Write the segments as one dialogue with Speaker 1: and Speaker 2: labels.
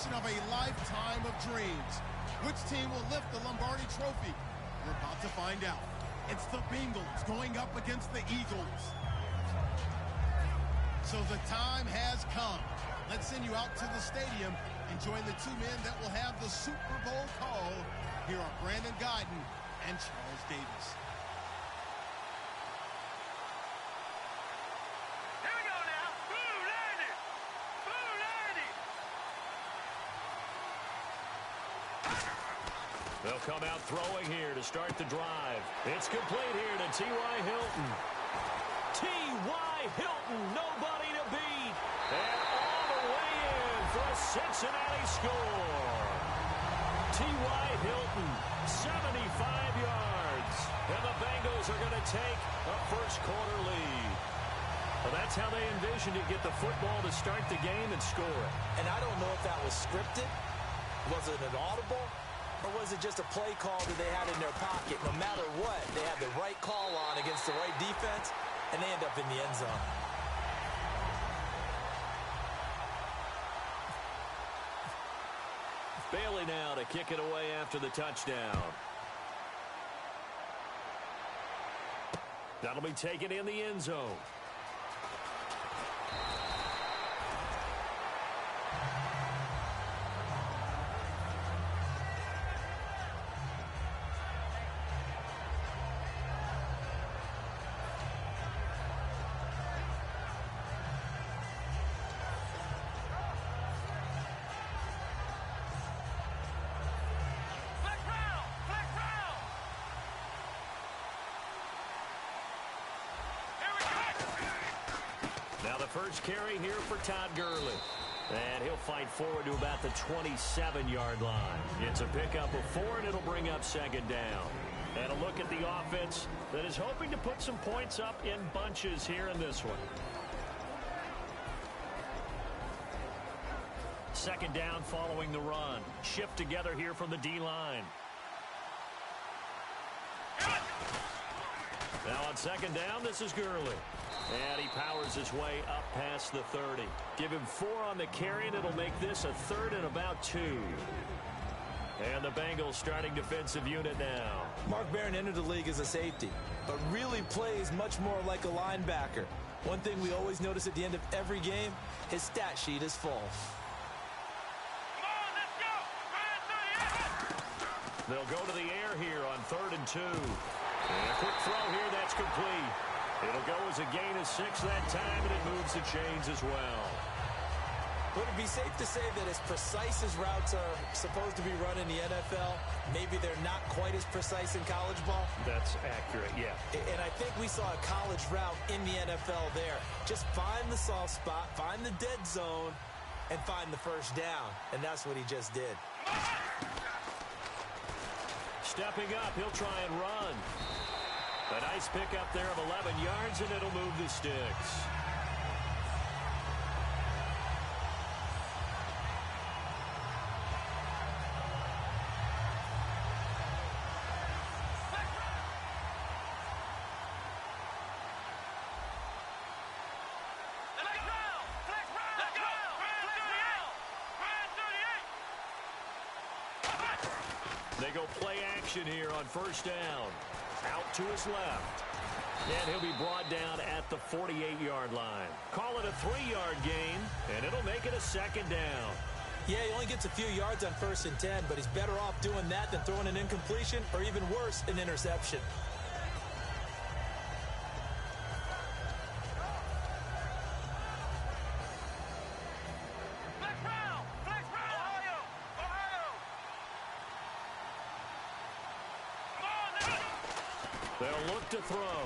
Speaker 1: culmination of a lifetime of dreams. Which team will lift the Lombardi Trophy? We're about to find out. It's the Bengals going up against the Eagles. So the time has come. Let's send you out to the stadium and join the two men that will have the Super Bowl call. Here are Brandon Guyton and Charles Davis.
Speaker 2: Here we go now. Blue landed. Blue landed.
Speaker 3: They'll come out throwing here to start the drive. It's complete here to T.Y. Hilton. T.Y. Hilton, nobody to beat. And all the way in for a Cincinnati score. T.Y. Hilton, 75 yards. And the Bengals are going to take a first-quarter lead. Well, that's how they envisioned it, get the football to start the game and score it.
Speaker 4: And I don't know if that was scripted. Was it an audible? Or was it just a play call that they had in their pocket? No matter what, they had the right call on against the right defense, and they end up in the end zone.
Speaker 3: Bailey now to kick it away after the touchdown. That'll be taken in the end zone. First carry here for Todd Gurley. And he'll fight forward to about the 27-yard line. It's a pickup of 4, and it'll bring up second down. And a look at the offense that is hoping to put some points up in bunches here in this one. Second down following the run. Shift together here from the D-line. Now on second down, this is Gurley. And he powers his way up past the 30. Give him 4 on the carry, and it'll make this a third and about 2. And the Bengals starting defensive unit now.
Speaker 4: Mark Barron entered the league as a safety, but really plays much more like a linebacker. One thing we always notice at the end of every game, his stat sheet is full.
Speaker 2: Come on, let's go.
Speaker 3: They'll go to the air here on 3rd and 2. And a quick throw here, that's complete. It'll go as a gain of 6 that time, and it moves the chains as well.
Speaker 4: Would it be safe to say that as precise as routes are supposed to be run in the NFL, maybe they're not quite as precise in college ball?
Speaker 3: That's accurate, yeah.
Speaker 4: And I think we saw a college route in the NFL there. Just find the soft spot, find the dead zone, and find the first down. And that's what he just did.
Speaker 3: Stepping up, he'll try and run. A nice pickup there of 11 yards, and it'll move the sticks. They go play action here on first down. Out to his left. And he'll be brought down at the 48-yard line. Call it a 3-yard gain, and it'll make it a second down.
Speaker 4: Yeah, he only gets a few yards on 1st and 10, but he's better off doing that than throwing an incompletion or even worse, an interception.
Speaker 3: They'll look to throw.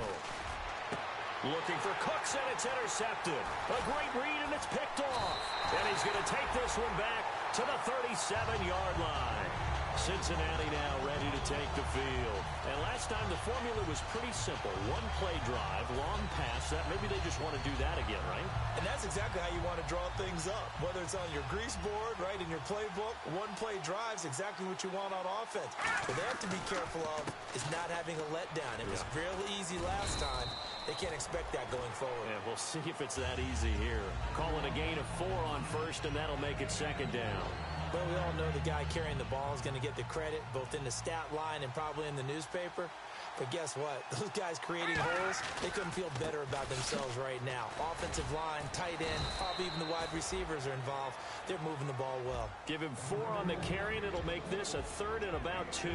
Speaker 3: Looking for Cooks, and it's intercepted. A great read, and it's picked off. And he's going to take this one back to the 37-yard line. Cincinnati now ready to take the field. And last time the formula was pretty simple. One play drive, long pass. That maybe they just want to do that again, right?
Speaker 4: And that's exactly how you want to draw things up. Whether it's on your grease board, right, in your playbook, one play drive's exactly what you want on offense. What they have to be careful of is not having a letdown. It was real easy last time. They can't expect that going forward.
Speaker 3: Yeah, we'll see if it's that easy here. Calling a gain of 4 on first, and that'll make it second down.
Speaker 4: Well, we all know the guy carrying the ball is going to get the credit, both in the stat line and probably in the newspaper. But guess what? Those guys creating holes, they couldn't feel better about themselves right now. Offensive line, tight end, probably even the wide receivers are involved. They're moving the ball well.
Speaker 3: Give him 4 on the carry, and it'll make this a 3rd and about 2.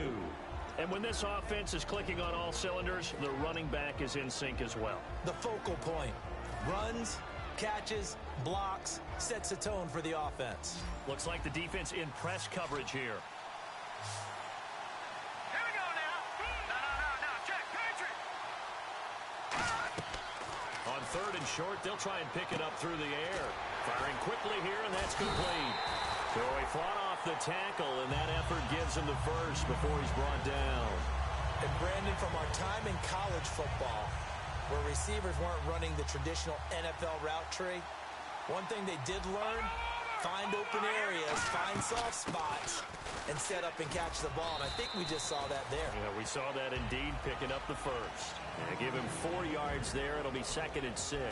Speaker 3: And when this offense is clicking on all cylinders, the running back is in sync as well.
Speaker 4: The focal point. Runs, catches, blocks, sets the tone for the offense.
Speaker 3: Looks like the defense in press coverage here.
Speaker 2: Here we go now. No. Check. Patrick.
Speaker 3: On 3rd and short, they'll try and pick it up through the air. Firing quickly here, and that's complete. So he fought off the tackle, and that effort gives him the first before he's brought down.
Speaker 4: And Brandon, from our time in college football, where receivers weren't running the traditional NFL route tree, one thing they did learn, find open areas, find soft spots, and set up and catch the ball. And I think we just saw that there.
Speaker 3: Yeah, we saw that indeed, picking up the first. And give him 4 yards there. It'll be 2nd and 6.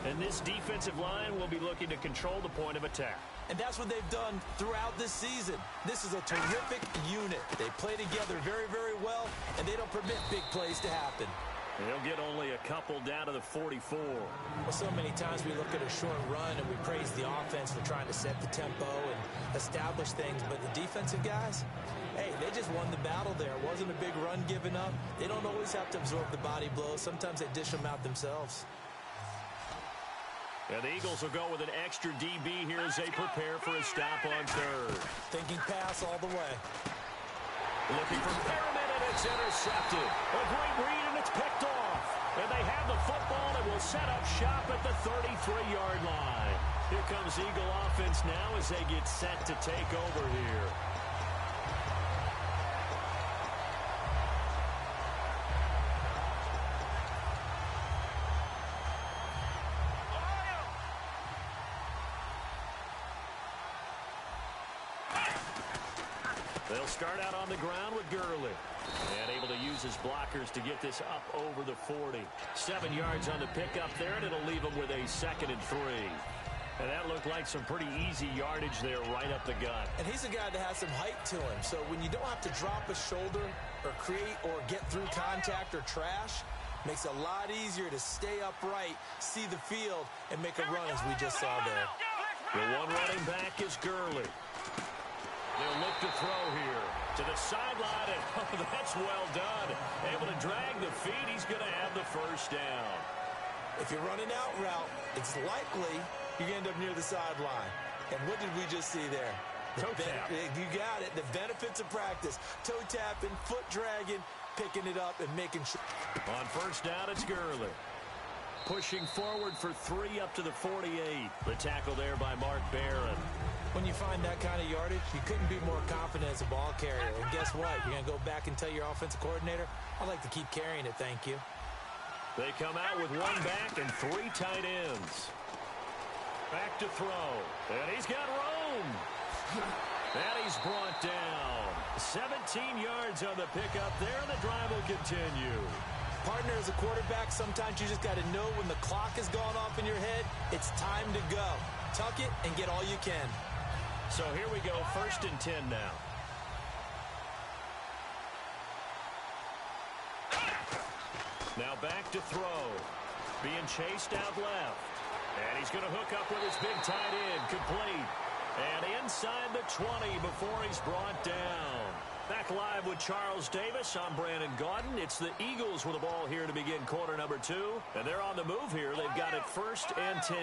Speaker 3: And this defensive line will be looking to control the point of attack.
Speaker 4: And that's what they've done throughout this season. This is a terrific unit. They play together very, very well, and they don't permit big plays to happen.
Speaker 3: They'll get only a couple down to the 44.
Speaker 4: Well, so many times we look at a short run and we praise the offense for trying to set the tempo and establish things, but the defensive guys, hey, they just won the battle there. It wasn't a big run given up. They don't always have to absorb the body blows. Sometimes they dish them out themselves.
Speaker 3: And the Eagles will go with an extra DB here as they prepare for a stop on 3rd.
Speaker 4: Thinking pass all the way.
Speaker 3: Looking for Merriman, and it's intercepted. A great read, and it's picked off. And they have the football and will set up shop at the 33-yard line. Here comes Eagle offense now as they get set to take over here. They'll start out on the ground with Gurley. And able to use his blockers to get this up over the 40. 7 yards on the pickup there, and it'll leave him with a 2nd and 3. And that looked like some pretty easy yardage there right up the gut.
Speaker 4: And he's a guy that has some height to him. So when you don't have to drop a shoulder or create or get through contact or trash, makes it a lot easier to stay upright, see the field, and make a run as we just saw there.
Speaker 3: The one running back is Gurley. They'll look to throw here to the sideline, and that's well done. Able to drag the feet. He's going to have the first down.
Speaker 4: If you're running out route, it's likely you're going to end up near the sideline. And what did we just see there?
Speaker 3: Toe tap.
Speaker 4: You got it. The benefits of practice. Toe tapping, foot dragging, picking it up, and making sure.
Speaker 3: On first down, it's Gurley. Pushing forward for 3 up to the 48. The tackle there by Mark Barron.
Speaker 4: When you find that kind of yardage, you couldn't be more confident as a ball carrier. And guess what? You're going to go back and tell your offensive coordinator, I'd like to keep carrying it, thank you.
Speaker 3: They come out with 1 back and 3 tight ends. Back to throw. And he's got room. And he's brought down. 17 yards on the pickup there, and the drive will continue.
Speaker 4: Partner, as a quarterback, sometimes you just got to know when the clock has gone off in your head, it's time to go. Tuck it and get all you can.
Speaker 3: So here we go, 1st and 10 now. Now back to throw. Being chased out left. And he's going to hook up with his big tight end, complete. And inside the 20 before he's brought down. Back live with Charles Davis. I'm Brandon Gaudin. It's the Eagles with the ball here to begin quarter number 2. And they're on the move here. They've got it 1st and 10.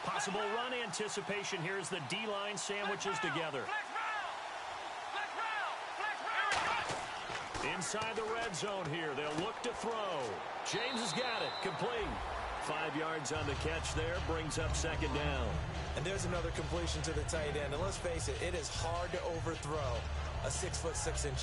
Speaker 3: Possible run anticipation here as the D-line sandwiches together. Inside the red zone here, they'll look to throw. James has got it, complete. 5 yards on the catch there, brings up second down.
Speaker 4: And there's another completion to the tight end. And let's face it, it is hard to overthrow a 6'6"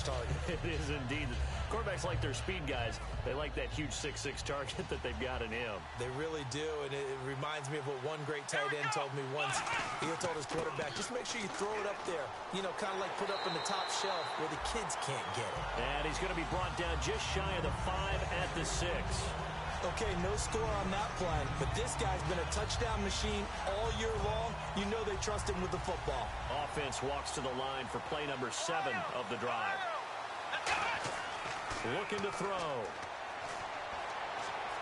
Speaker 4: target.
Speaker 3: It is indeed. Quarterbacks like their speed guys. They like that huge 6'6" target that they've got in him.
Speaker 4: They really do, and it reminds me of what one great tight end told me once. He told his quarterback, just make sure you throw it up there, you know, kind of like put up in the top shelf where the kids can't get it.
Speaker 3: And he's going to be brought down just shy of the 5 at the 6.
Speaker 4: Okay, no score on that play, but this guy's been a touchdown machine all year long. You know they trust him with the football.
Speaker 3: Offense walks to the line for play number 7 of the drive. Looking to throw.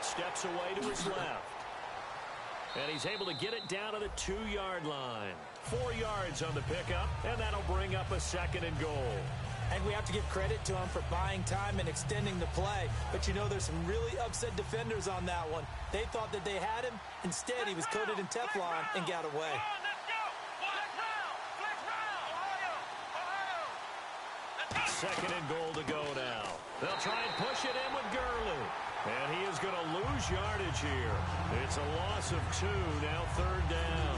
Speaker 3: Steps away to his left. And he's able to get it down to the 2-yard line. 4 yards on the pickup, and that'll bring up a second and goal.
Speaker 4: And we have to give credit to him for buying time and extending the play. But you know there's some really upset defenders on that one. They thought that they had him. Instead, he was coated in Teflon and got away.
Speaker 3: Second and goal to go now. They'll try and push it in with Gurley. And he is going to lose yardage here. It's a loss of 2, now third down.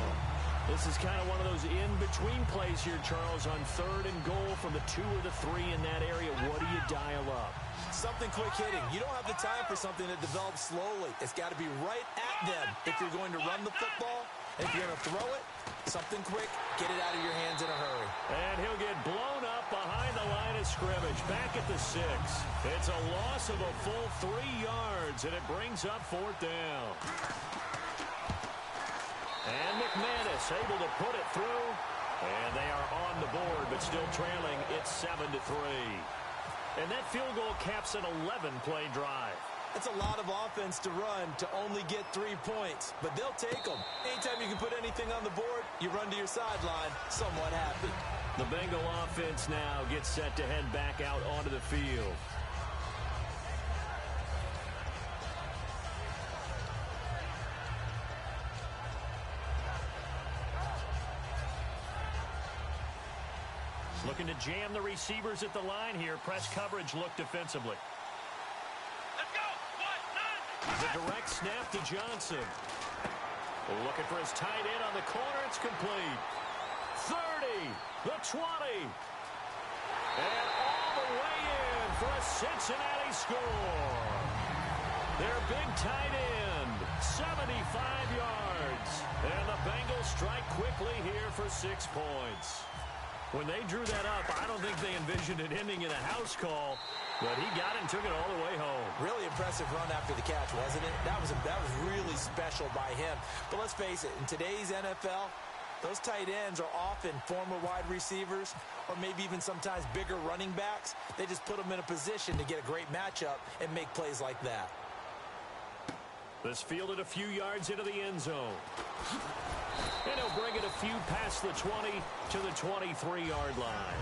Speaker 3: This is kind of one of those in-between plays here, Charles, on third and goal from the 2 or the 3 in that area. What do you dial up?
Speaker 4: Something quick hitting. You don't have the time for something that develops slowly. It's got to be right at them if you're going to run the football. If you're going to throw it, something quick, get it out of your hands in a hurry.
Speaker 3: And he'll get blown up behind the line of scrimmage, back at the 6. It's a loss of a full 3 yards, and it brings up 4th down. And McManus able to put it through. And they are on the board, but still trailing. It's 7-3. And that field goal caps an 11-play drive.
Speaker 4: That's a lot of offense to run to only get 3 points, but they'll take them. Anytime you can put anything on the board, you run to your sideline somewhat happy.
Speaker 3: The Bengal offense now gets set to head back out onto the field. Looking to jam the receivers at the line here. Press coverage look defensively.
Speaker 2: Let's go. 1, 9.
Speaker 3: The direct snap to Johnson. Looking for his tight end on the corner. It's complete. 30, the 20. And all the way in for a Cincinnati score. Their big tight end, 75 yards. And the Bengals strike quickly here for 6 points. When they drew that up, I don't think they envisioned it ending in a house call, but he got it and took it all the way home.
Speaker 4: Really impressive run after the catch, wasn't it? That was really special by him. But let's face it, in today's NFL, those tight ends are often former wide receivers or maybe even sometimes bigger running backs. They just put them in a position to get a great matchup and make plays like that.
Speaker 3: This fielded a few yards into the end zone. And he'll bring it a few past the 20 to the 23-yard line.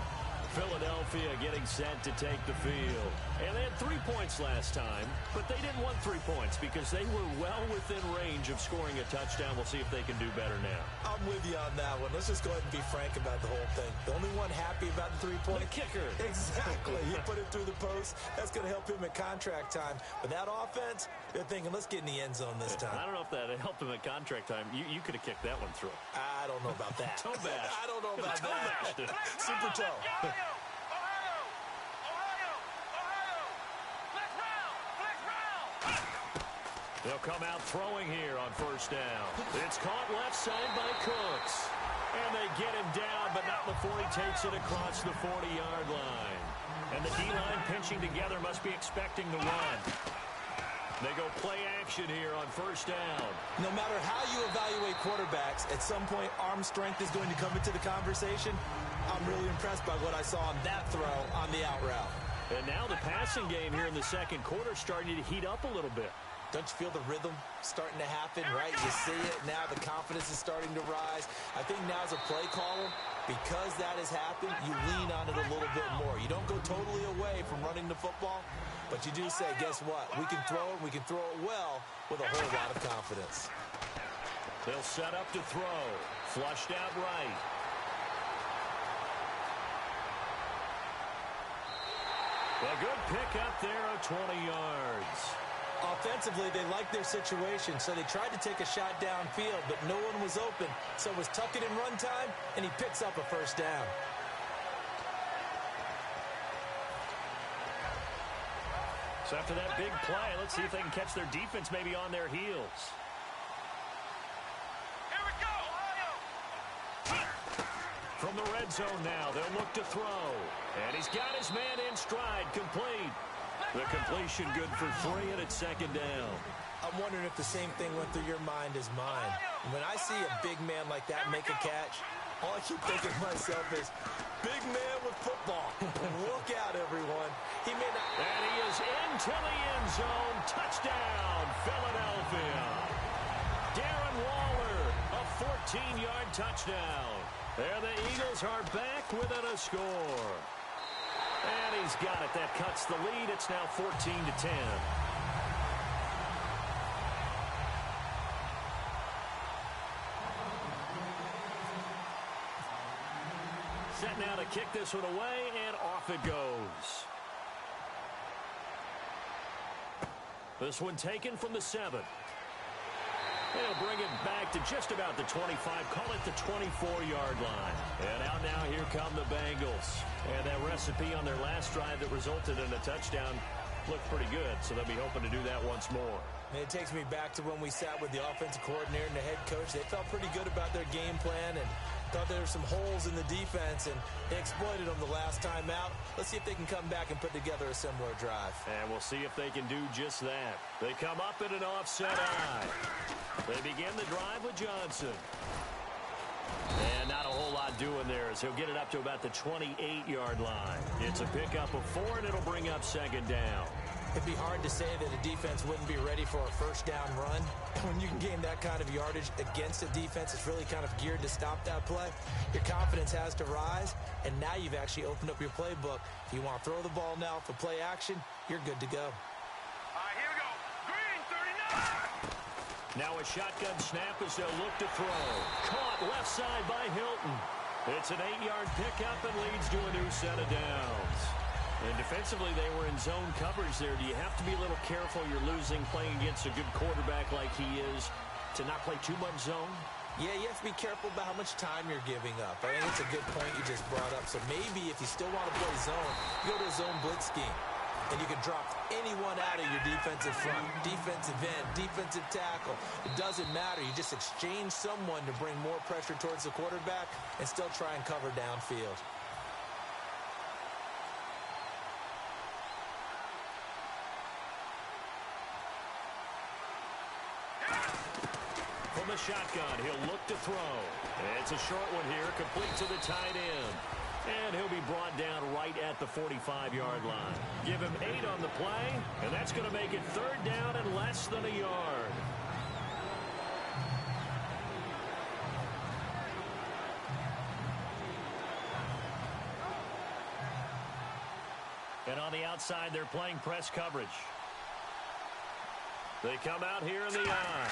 Speaker 3: Philadelphia getting set to take the field. And they had 3 points last time, but they didn't want 3 points because they were well within range of scoring a touchdown. We'll see if they can do better now.
Speaker 4: I'm with you on that one. Let's just go ahead and be frank about the whole thing. The only one happy about the 3-point
Speaker 3: the kicker.
Speaker 4: Exactly. He put it through the post. That's going to help him at contract time. But that offense, they're thinking, let's get in the end zone this time.
Speaker 3: I don't know if that helped him at contract time. You could have kicked that one through.
Speaker 4: I don't know about that.
Speaker 3: Toe bash.
Speaker 4: I don't know about that. Super toe.
Speaker 3: They'll come out throwing here on first down. It's caught left side by Cooks. And they get him down, but not before he takes it across the 40-yard line. And the D-line pinching together must be expecting the run. They go play action here on first down.
Speaker 4: No matter how you evaluate quarterbacks, at some point arm strength is going to come into the conversation. I'm really impressed by what I saw on that throw on the out route.
Speaker 3: And now the passing game here in the second quarter starting to heat up a little bit.
Speaker 4: Don't you feel the rhythm starting to happen, right? You see it now. The confidence is starting to rise. I think now as a play caller, because that has happened, you lean on it a little bit more. You don't go totally away from running the football, but you do say, guess what? We can throw it. We can throw it well with a whole lot of confidence.
Speaker 3: They'll set up to throw. Flushed out right. A good pick up there of 20 yards.
Speaker 4: Offensively, they liked their situation, so they tried to take a shot downfield, but no one was open. So it was tuck it in run time, and he picks up a first down.
Speaker 3: So after that big play, let's see if they can catch their defense maybe on their heels.
Speaker 2: Here we go, Ohio!
Speaker 3: From the red zone now, they'll look to throw. And he's got his man in stride, complete. The completion good for 3, and it's second down.
Speaker 4: I'm wondering if the same thing went through your mind as mine. When I see a big man like that make a catch, all I keep thinking to myself is, big man with football. Look out, everyone. He may not...
Speaker 3: And he is into the end zone. Touchdown, Philadelphia. Darren Waller, a 14-yard touchdown. There the Eagles are back within a score. And he's got it. That cuts the lead. It's now 14-10. Set now to kick this one away, and off it goes. This one taken from the 7. They'll bring it back to just about the 25, call it the 24-yard line. And out now, here come the Bengals. And that recipe on their last drive that resulted in a touchdown looked pretty good, so they'll be hoping to do that once more.
Speaker 4: And it takes me back to when we sat with the offensive coordinator and the head coach. They felt pretty good about their game plan and thought there were some holes in the defense, and they exploited them the last time out. Let's see if they can come back and put together a similar drive.
Speaker 3: And we'll see if they can do just that. They come up in an offset eye. They begin the drive with Johnson. And not a whole lot doing there as he'll get it up to about the 28-yard line. It's a pickup of 4, and it'll bring up second down.
Speaker 4: It'd be hard to say that a defense wouldn't be ready for a first down run. When you can gain that kind of yardage against a defense, it's really kind of geared to stop that play. Your confidence has to rise, and now you've actually opened up your playbook. If you want to throw the ball now for play action, you're good to go.
Speaker 2: All right, here we go. Green, 39!
Speaker 3: Now a shotgun snap as they'll look to throw. Caught left side by Hilton. It's an 8-yard pickup and leads to a new set of downs. And defensively, they were in zone coverage there. Do you have to be a little careful? You're losing playing against a good quarterback like he is to not play too much zone?
Speaker 4: Yeah, you have to be careful about how much time you're giving up. I think it's a good point you just brought up. So maybe if you still want to play zone, you go to a zone blitz scheme. And you can drop anyone out of your defensive front, defensive end, defensive tackle. It doesn't matter. You just exchange someone to bring more pressure towards the quarterback and still try and cover downfield.
Speaker 3: From the shotgun, he'll look to throw. It's a short one here, complete to the tight end. And he'll be brought down right at the 45-yard line. Give him 8 on the play, and that's going to make it third down and less than a yard. And on the outside, they're playing press coverage. They come out here in the eye.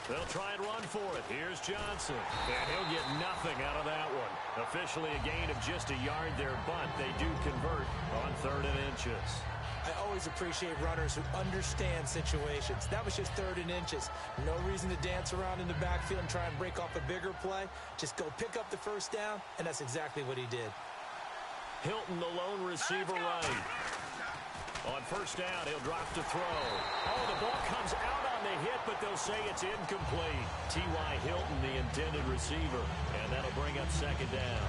Speaker 3: They'll try and run for it. Here's Johnson. And he'll get nothing out of that one. Officially a gain of just a yard there, but they do convert on 3rd and inches.
Speaker 4: I always appreciate runners who understand situations. That was just 3rd and inches. No reason to dance around in the backfield and try and break off a bigger play. Just go pick up the first down, and that's exactly what he did. Hilton, the lone receiver right.
Speaker 3: On first down, he'll drop to throw. Oh, the ball comes out on the hit, but they'll say it's incomplete. T.Y. Hilton, the intended receiver, and that'll bring up second down.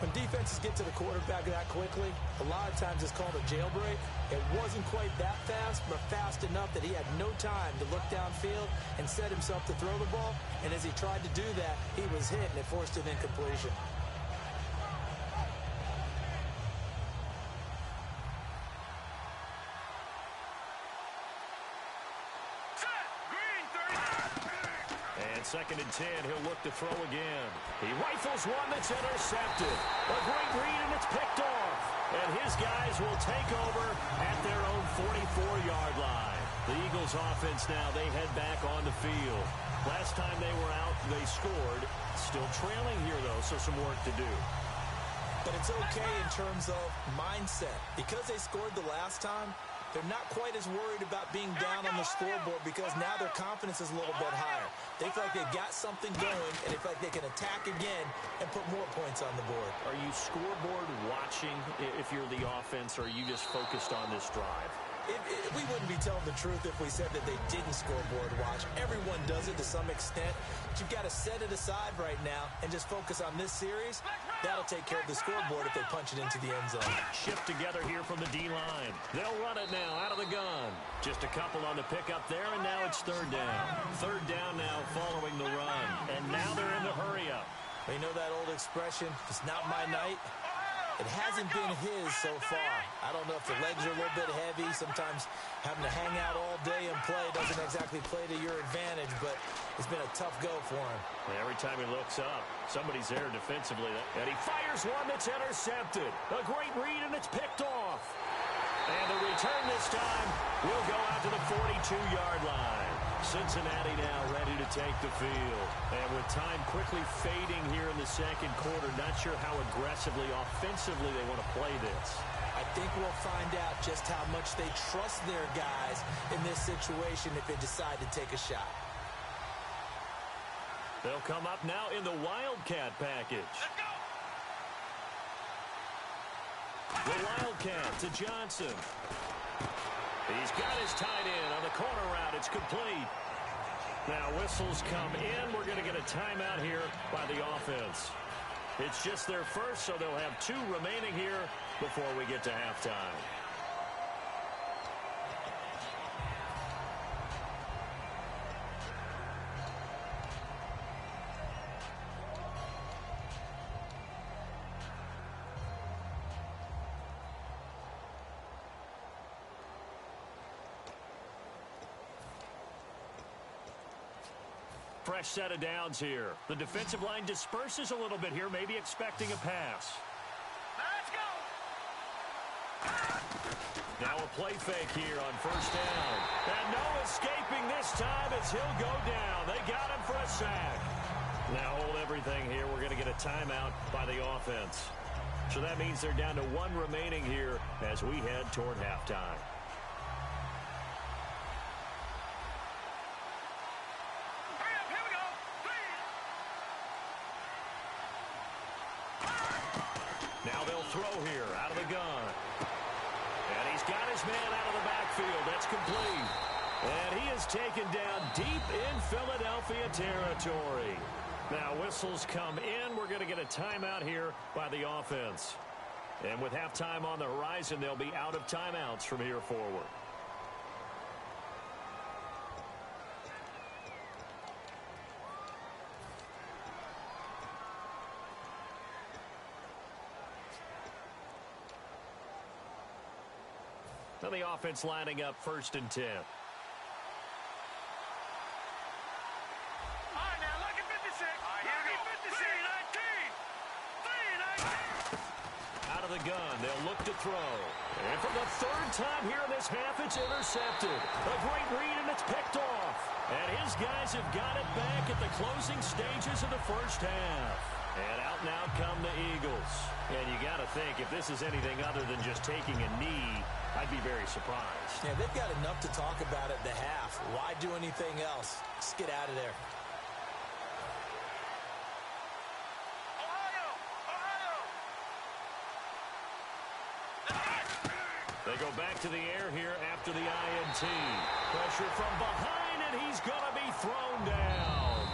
Speaker 4: When defenses get to the quarterback that quickly, a lot of times it's called a jailbreak. It wasn't quite that fast, but fast enough that he had no time to look downfield and set himself to throw the ball. And as he tried to do that, he was hit, and it forced an incompletion.
Speaker 3: Second and 10, he'll look to throw again. He rifles one that's intercepted. A great read, and it's picked off. And his guys will take over at their own 44-yard line. The Eagles offense now, they head back on the field. Last time they were out, they scored. Still trailing here, though, so some work to do.
Speaker 4: But it's okay in terms of mindset. Because they scored the last time, they're not quite as worried about being down on the scoreboard because now their confidence is a little bit higher. They feel like they've got something going, and they feel like they can attack again and put more points on the board.
Speaker 3: Are you scoreboard watching if you're the offense, or are you just focused on this drive?
Speaker 4: We wouldn't be telling the truth if we said that they didn't scoreboard watch. Everyone does it to some extent, but you've got to set it aside right now and just focus on this series. That'll take care of the scoreboard if they punch it into the end zone.
Speaker 3: Shift together here from the D-line. They'll run it now out of the gun. Just a couple on the pickup there, and now it's third down. Third down now following the run, and now they're in the hurry-up.
Speaker 4: You know that old expression, it's not my night? It hasn't been his so far. I don't know if the legs are a little bit heavy. Sometimes having to hang out all day and play doesn't exactly play to your advantage, but it's been a tough go for him.
Speaker 3: Every time he looks up, somebody's there defensively, and he fires one that's intercepted. A great read, and it's picked off. And the return this time will go out to the 42-yard line. Cincinnati now ready to take the field. And with time quickly fading here in the second quarter, not sure how aggressively, offensively they want to play this.
Speaker 4: I think we'll find out just how much they trust their guys in this situation if they decide to take a shot.
Speaker 3: They'll come up now in the Wildcat package.
Speaker 2: Let's go.
Speaker 3: The Wildcat to Johnson. He's got his tight end on the corner route. It's complete. Now whistles come in. We're going to get a timeout here by the offense. It's just their first, so they'll have 2 remaining here before we get to halftime. Fresh set of downs here. The defensive line disperses a little bit here, maybe expecting a pass.
Speaker 2: Let's go.
Speaker 3: Now a play fake here on first down. And no escaping this time as he'll go down. They got him for a sack. Now hold everything here. We're going to get a timeout by the offense. So that means they're down to 1 remaining here as we head toward halftime. Now they'll throw here out of the gun. And he's got his man out of the backfield. That's complete. And he is taken down deep in Philadelphia territory. Now whistles come in. We're going to get a timeout here by the offense. And with halftime on the horizon, they'll be out of timeouts from here forward. Now the offense lining up 1st and 10.
Speaker 2: All right, now look at 56. All right, here we go. 3-19.
Speaker 3: Out of the gun, they'll look to throw. And for the 3rd time here in this half, it's intercepted. A great read, and it's picked off. And his guys have got it back at the closing stages of the first half. And out now come the Eagles. And you got to think, if this is anything other than just taking a knee, I'd be very surprised.
Speaker 4: Yeah, they've got enough to talk about at the half. Why do anything else? Just get out of there.
Speaker 3: They go back to the air here after the INT. Pressure from behind, and he's going to be thrown down.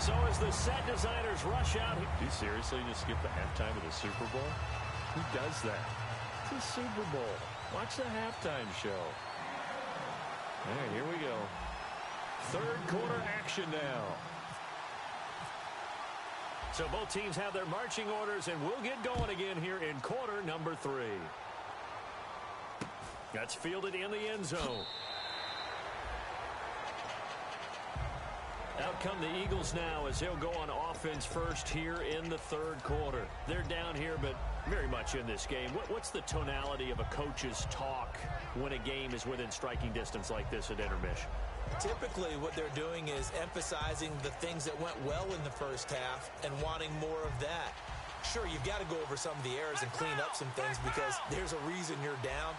Speaker 3: So as the set designers rush out. Do you seriously just skip the halftime of the Super Bowl? Who does that? It's the Super Bowl. Watch the halftime show. All right, here we go. 3rd quarter action now. So both teams have their marching orders, and we'll get going again here in quarter number 3. That's fielded in the end zone. Out come the Eagles now as they'll go on offense first here in the 3rd quarter. They're down here, but very much in this game. What's the tonality of a coach's talk when a game is within striking distance like this at intermission?
Speaker 4: Typically, what they're doing is emphasizing the things that went well in the first half and wanting more of that. Sure, you've got to go over some of the errors and clean up some things because there's a reason you're down.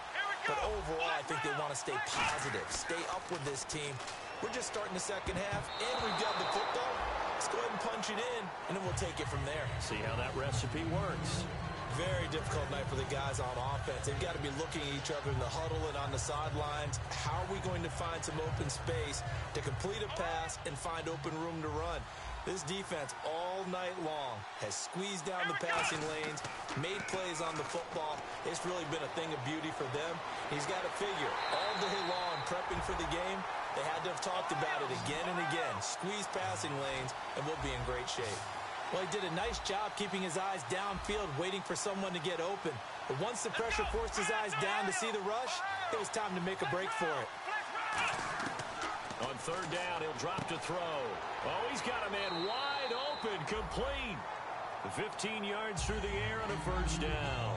Speaker 4: But overall, I think they want to stay positive, stay up with this team. We're just starting the second half, and we've got the football. Let's go ahead and punch it in, and then we'll take it from there.
Speaker 3: See how that recipe works.
Speaker 4: Very difficult night for the guys on offense. They've got to be looking at each other in the huddle and on the sidelines. How are we going to find some open space to complete a pass and find open room to run? This defense all night long has squeezed down the passing lanes, made plays on the football. It's really been a thing of beauty for them. He's got to figure all day long prepping for the game, they had to have talked about it again and again. Squeeze passing lanes, and we'll be in great shape. Well, he did a nice job keeping his eyes downfield, waiting for someone to get open. But once the pressure forced his eyes down to see the rush, it was time to make a break for it.
Speaker 3: On third down, he'll drop to throw. Oh, he's got a man wide open, complete. 15 yards through the air on a first down.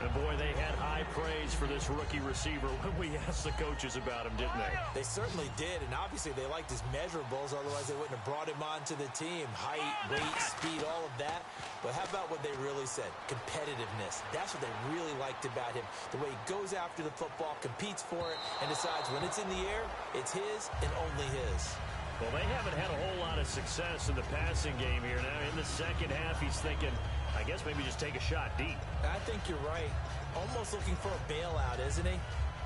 Speaker 3: And, boy, they had high praise for this rookie receiver when we asked the coaches about him, didn't they?
Speaker 4: They certainly did, and obviously they liked his measurables, otherwise they wouldn't have brought him onto the team. Height, weight, speed, all of that. But how about what they really said? Competitiveness. That's what they really liked about him. The way he goes after the football, competes for it, and decides when it's in the air, it's his and only his.
Speaker 3: Well, they haven't had a whole lot of success in the passing game here. Now, in the second half, he's thinking, I guess maybe just take a shot deep.
Speaker 4: I think you're right. Almost looking for a bailout, isn't he?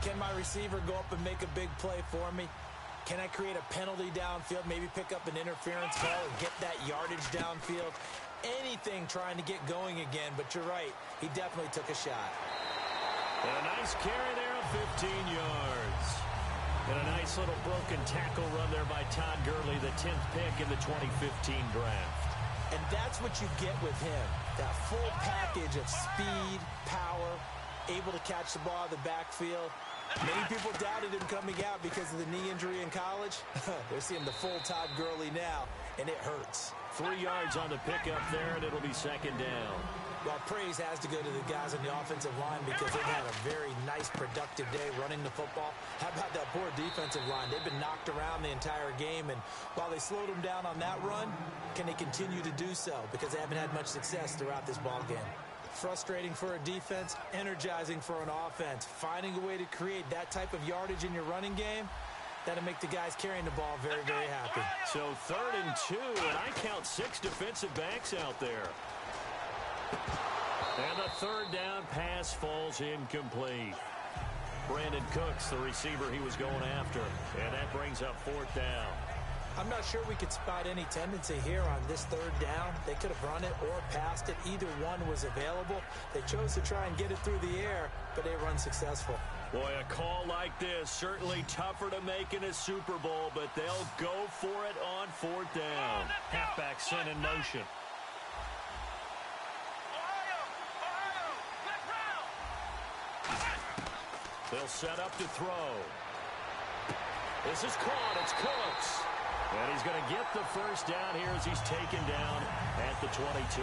Speaker 4: Can my receiver go up and make a big play for me? Can I create a penalty downfield, maybe pick up an interference call and get that yardage downfield? Anything trying to get going again, but you're right. He definitely took a shot.
Speaker 3: And a nice carry there of 15 yards. And a nice little broken tackle run there by Todd Gurley, the 10th pick in the 2015 draft.
Speaker 4: And that's what you get with him. That full package of speed, power, able to catch the ball in the backfield. Many people doubted him coming out because of the knee injury in college. They're seeing the full Todd Gurley now, and it hurts.
Speaker 3: 3 yards on the pickup there, and it'll be second down.
Speaker 4: Well, praise has to go to the guys on the offensive line because they've had a very nice, productive day running the football. How about that poor defensive line? They've been knocked around the entire game, and while they slowed them down on that run, can they continue to do so? Because they haven't had much success throughout this ball game. Frustrating for a defense, energizing for an offense. Finding a way to create that type of yardage in your running game, that'll make the guys carrying the ball very, very happy.
Speaker 3: So 3rd and 2, and I count 6 defensive backs out there. And the third down pass falls incomplete. Brandon Cooks, the receiver he was going after. And that brings up 4th down.
Speaker 4: I'm not sure we could spot any tendency here on this 3rd down. They could have run it or passed it. Either one was available. They chose to try and get it through the air, but they were unsuccessful.
Speaker 3: Boy, a call like this, certainly tougher to make in a Super Bowl, but they'll go for it on 4th down. Halfback sent in motion. They'll set up to throw. This is caught. It's Cooks. And he's going to get the first down here as he's taken down at the 22.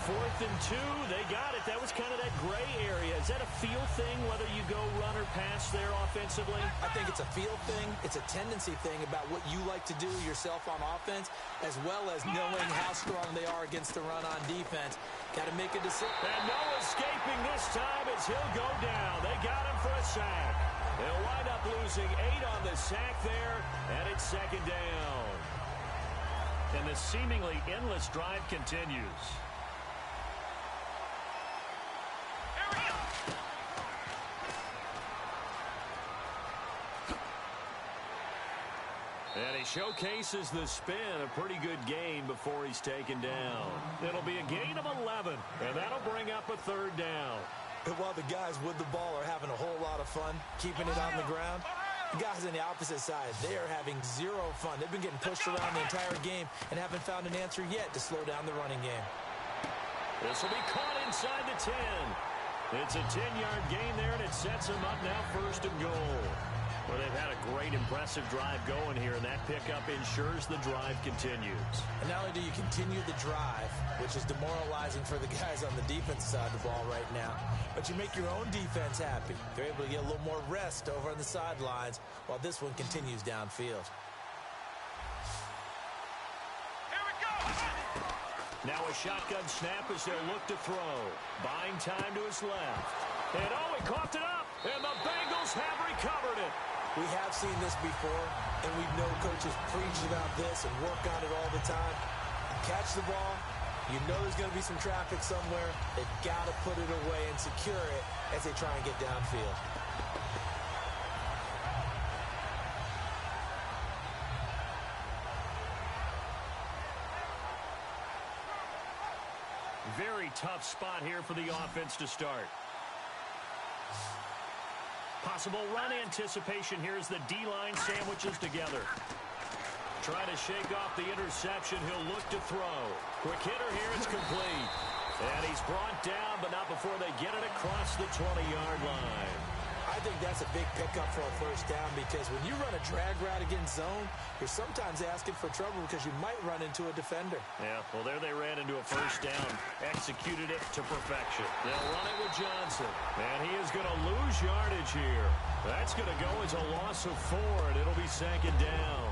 Speaker 3: 4th and 2. They got it. That was kind of that gray area. Is that a feel thing, whether you go run or pass there offensively?
Speaker 4: I think it's a feel thing. It's a tendency thing about what you like to do yourself on offense, as well as knowing how strong they are against the run on defense. Got to make a decision.
Speaker 3: And no escaping this time as he'll go down. They got him for a sack. They'll wind up losing 8 on the sack there, and it's 2nd down. And the seemingly endless drive continues. And he showcases the spin, a pretty good gain before he's taken down. It'll be a gain of 11, and that'll bring up a 3rd down.
Speaker 4: And while the guys with the ball are having a whole lot of fun keeping it on the ground, the guys on the opposite side, they are having zero fun. They've been getting pushed around the entire game and haven't found an answer yet to slow down the running game.
Speaker 3: This will be caught inside the 10. It's a 10-yard gain there, and it sets them up now 1st and goal. Well, they've had a great, impressive drive going here, and that pickup ensures the drive continues.
Speaker 4: And not only do you continue the drive, which is demoralizing for the guys on the defense side of the ball right now, but you make your own defense happy. They're able to get a little more rest over on the sidelines while this one continues downfield.
Speaker 2: Here we go!
Speaker 3: Now a shotgun snap as they'll look to throw. Buying time to his left. And oh, he coughed it up. And the Bengals have recovered it.
Speaker 4: We have seen this before, and we know coaches preach about this and work on it all the time. Catch the ball. You know there's going to be some traffic somewhere. They've got to put it away and secure it as they try and get downfield.
Speaker 3: Very tough spot here for the offense to start. Possible run anticipation here as the D-line sandwiches together. Trying to shake off the interception. He'll look to throw. Quick hitter here. It's complete. And he's brought down, but not before they get it across the 20-yard line.
Speaker 4: I think that's a big pickup for a first down because when you run a drag route against zone, you're sometimes asking for trouble because you might run into a defender.
Speaker 3: Yeah, well, there they ran into a first down. Executed it to perfection. They'll run it with Johnson. And he is going to lose yardage here. That's going to go as a loss of 4, and it'll be second down.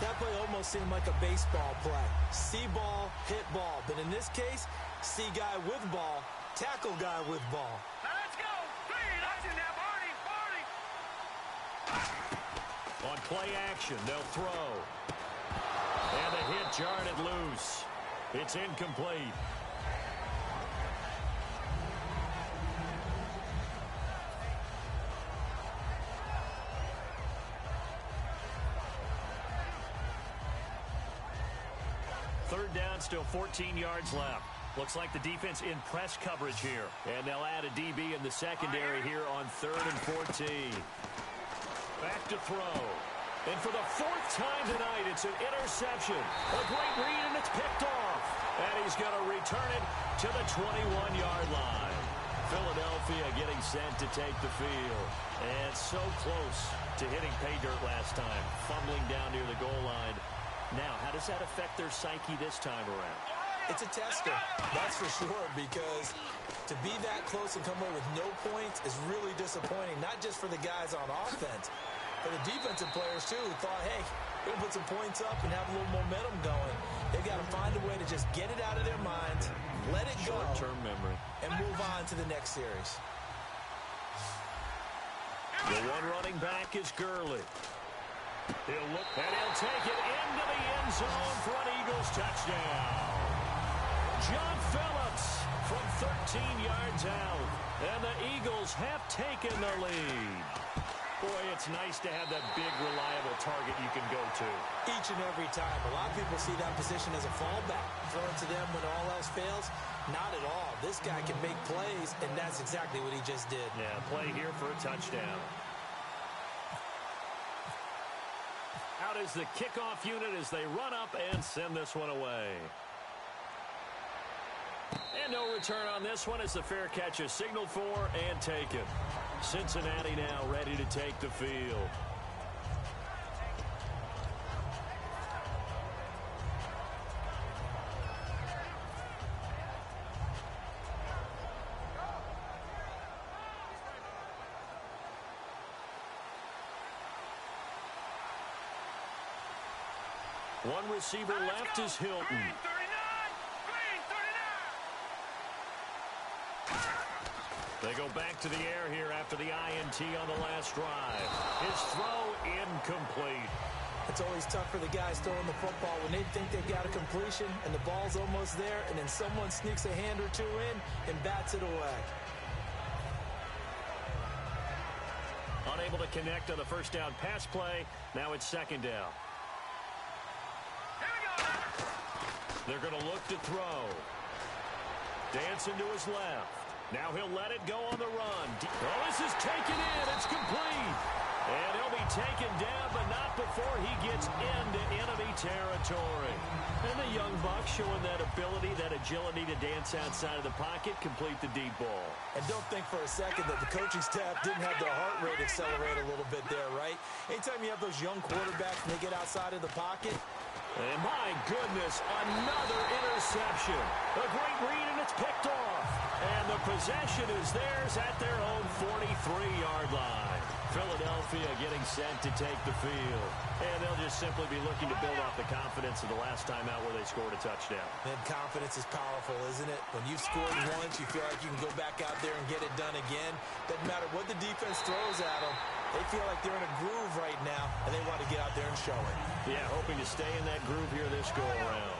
Speaker 4: That play almost seemed like a baseball play. See ball, hit ball. But in this case, see guy with ball, tackle guy with ball.
Speaker 2: Let's go.
Speaker 3: On play action, they'll throw. And the hit jarred loose. It's incomplete. Third down, still 14 yards left. Looks like the defense in press coverage here. And they'll add a DB in the secondary here on 3rd and 14. Back to throw. And for the 4th time tonight, it's an interception. A great read, and it's picked off. And he's going to return it to the 21-yard line. Philadelphia getting set to take the field. And so close to hitting pay dirt last time. Fumbling down near the goal line. Now, how does that affect their psyche this time around?
Speaker 4: It's a tester, that's for sure, because to be that close and come away with no points is really disappointing, not just for the guys on offense, but the defensive players, too, who thought, hey, we're going to put some points up and have a little momentum going. They've got to find a way to just get it out of their minds, let it go,
Speaker 3: short-term memory,
Speaker 4: and move on to the next series.
Speaker 3: The one running back is Gurley. He'll look, and he'll take it into the end zone for an Eagles touchdown. John Phillips from 13 yards out. And the Eagles have taken the lead. Boy, it's nice to have that big, reliable target you can go to.
Speaker 4: Each and every time. A lot of people see that position as a fallback. Throw it to them when all else fails. Not at all. This guy can make plays, and that's exactly what he just did.
Speaker 3: Yeah, play here for a touchdown. Out is the kickoff unit as they run up and send this one away. And no return on this one as the fair catch is signaled for and taken. Cincinnati now ready to take the field. One receiver left is Hilton.
Speaker 2: Green 39.
Speaker 3: They go back to the air here after the INT on the last drive. His throw incomplete.
Speaker 4: It's always tough for the guys throwing the football when they think they've got a completion and the ball's almost there, and then someone sneaks a hand or two in and bats it away.
Speaker 3: Unable to connect on the first down pass play. Now it's second down. They're going to look to throw. Dancing to his left. Now he'll let it go on the run. Oh, this is taken in. It's complete. And he'll be taken down, but not before he gets into enemy territory. And the young buck showing that ability, that agility to dance outside of the pocket, complete the deep ball.
Speaker 4: And don't think for a second that the coaching staff didn't have their heart rate accelerate a little bit there, right? Anytime you have those young quarterbacks and they get outside of the pocket.
Speaker 3: And my goodness, another interception. A great read, and it's picked off. And the possession is theirs at their own 43-yard line. Philadelphia getting set to take the field. And they'll just simply be looking to build off the confidence of the last time out where they scored a touchdown.
Speaker 4: And confidence is powerful, isn't it? When you've scored once, you feel like you can go back out there and get it done again. Doesn't matter what the defense throws at them. They feel like they're in a groove right now, and they want to get out there and show it.
Speaker 3: Yeah, hoping to stay in that groove here this go-around.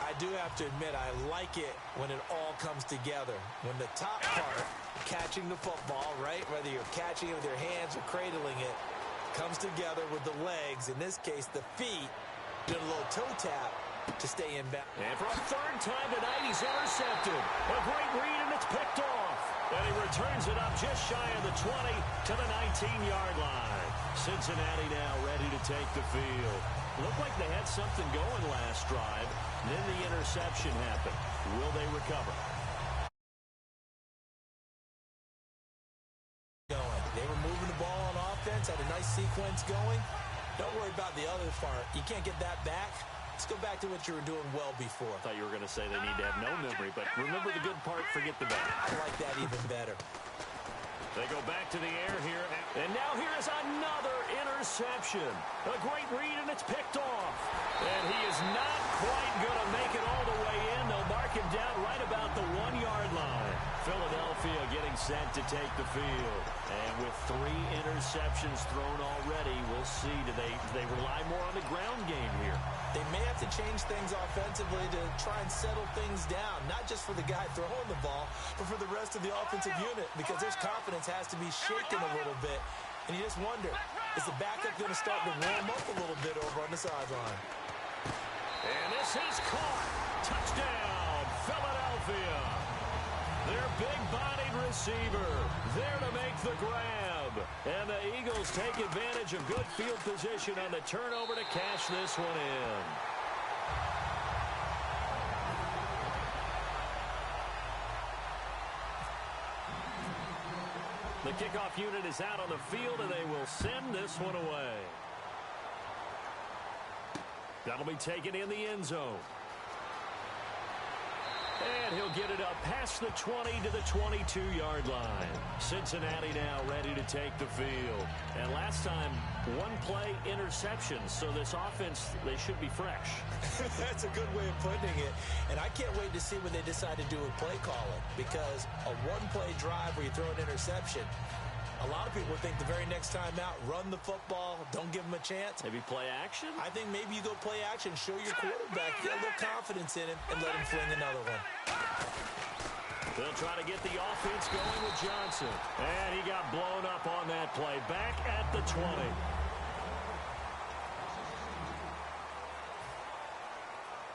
Speaker 4: I do have to admit, I like it when it all comes together. When the top part, catching the football, right, whether you're catching it with your hands or cradling it, comes together with the legs, in this case the feet, doing a little toe tap to stay in back.
Speaker 3: And for a third time tonight, he's intercepted. A great read, and it's picked off. And he returns it up just shy of the 20 to the 19-yard line. Cincinnati now ready to take the field. Looked like they had something going last drive. Then the interception happened. Will they recover?
Speaker 4: They were moving the ball on offense, had a nice sequence going. Don't worry about the other part. You can't get that back. Let's go back to what you were doing well before.
Speaker 3: I thought you were going to say they need to have no memory, but remember the good part, forget the bad.
Speaker 4: I like that even better.
Speaker 3: They go back to the air here. And now here is another interception. A great read, and it's picked off. And he is not quite going to make it all the way in. They'll mark him down right about the 1-yard line. Philadelphia getting set to take the field. And with 3 interceptions thrown already, we'll see. Do they rely more on the ground game here?
Speaker 4: They may have to change things offensively to try and settle things down, not just for the guy throwing the ball, but for the rest of the offensive unit, because their confidence has to be shaken a little bit. And you just wonder, is the backup going to start to warm up a little bit over on the sideline?
Speaker 3: And this is caught. Touchdown, Philadelphia. Their big-bodied receiver there to make the grab. And the Eagles take advantage of good field position on the turnover to cash this one in. The kickoff unit is out on the field, and they will send this one away. That'll be taken in the end zone. And he'll get it up past the 20 to the 22-yard line. Cincinnati now ready to take the field. And last time, 1-play interception. So this offense, they should be fresh.
Speaker 4: That's a good way of putting it. And I can't wait to see what they decide to do with play calling. Because a 1-play drive where you throw an interception, a lot of people think the very next time out, run the football, don't give them a chance.
Speaker 3: Maybe play action?
Speaker 4: I think maybe you go play action, show your quarterback, get a little confidence in him, and let him fling another one.
Speaker 3: They'll try to get the offense going with Johnson. And he got blown up on that play. Back at the 20.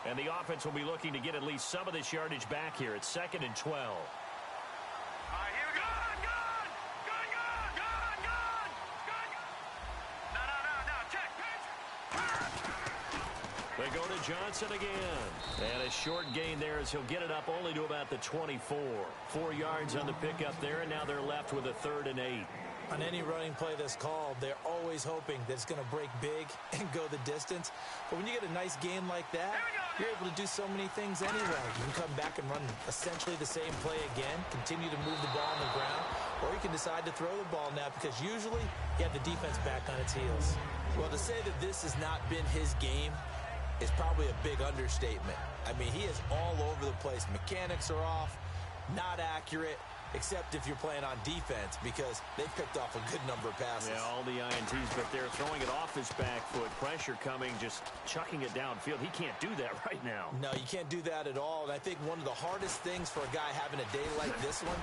Speaker 3: And the offense will be looking to get at least some of this yardage back here. It's 2nd and 12. They go to Johnson again. And a short gain there as he'll get it up only to about the 24. 4 yards on the pickup there, and now they're left with a 3rd and 8.
Speaker 4: On any running play that's called, they're always hoping that it's going to break big and go the distance. But when you get a nice gain like that, you're able to do so many things anyway. You can come back and run essentially the same play again, continue to move the ball on the ground, or you can decide to throw the ball now because usually you have the defense back on its heels. Well, to say that this has not been his game is probably a big understatement. I mean, he is all over the place. Mechanics are off, not accurate, except if you're playing on defense because they've picked off a good number of passes.
Speaker 3: Yeah, all the INTs, but they're throwing it off his back foot. Pressure coming, just chucking it downfield. He can't do that right now.
Speaker 4: No, you can't do that at all. And I think one of the hardest things for a guy having a day like this one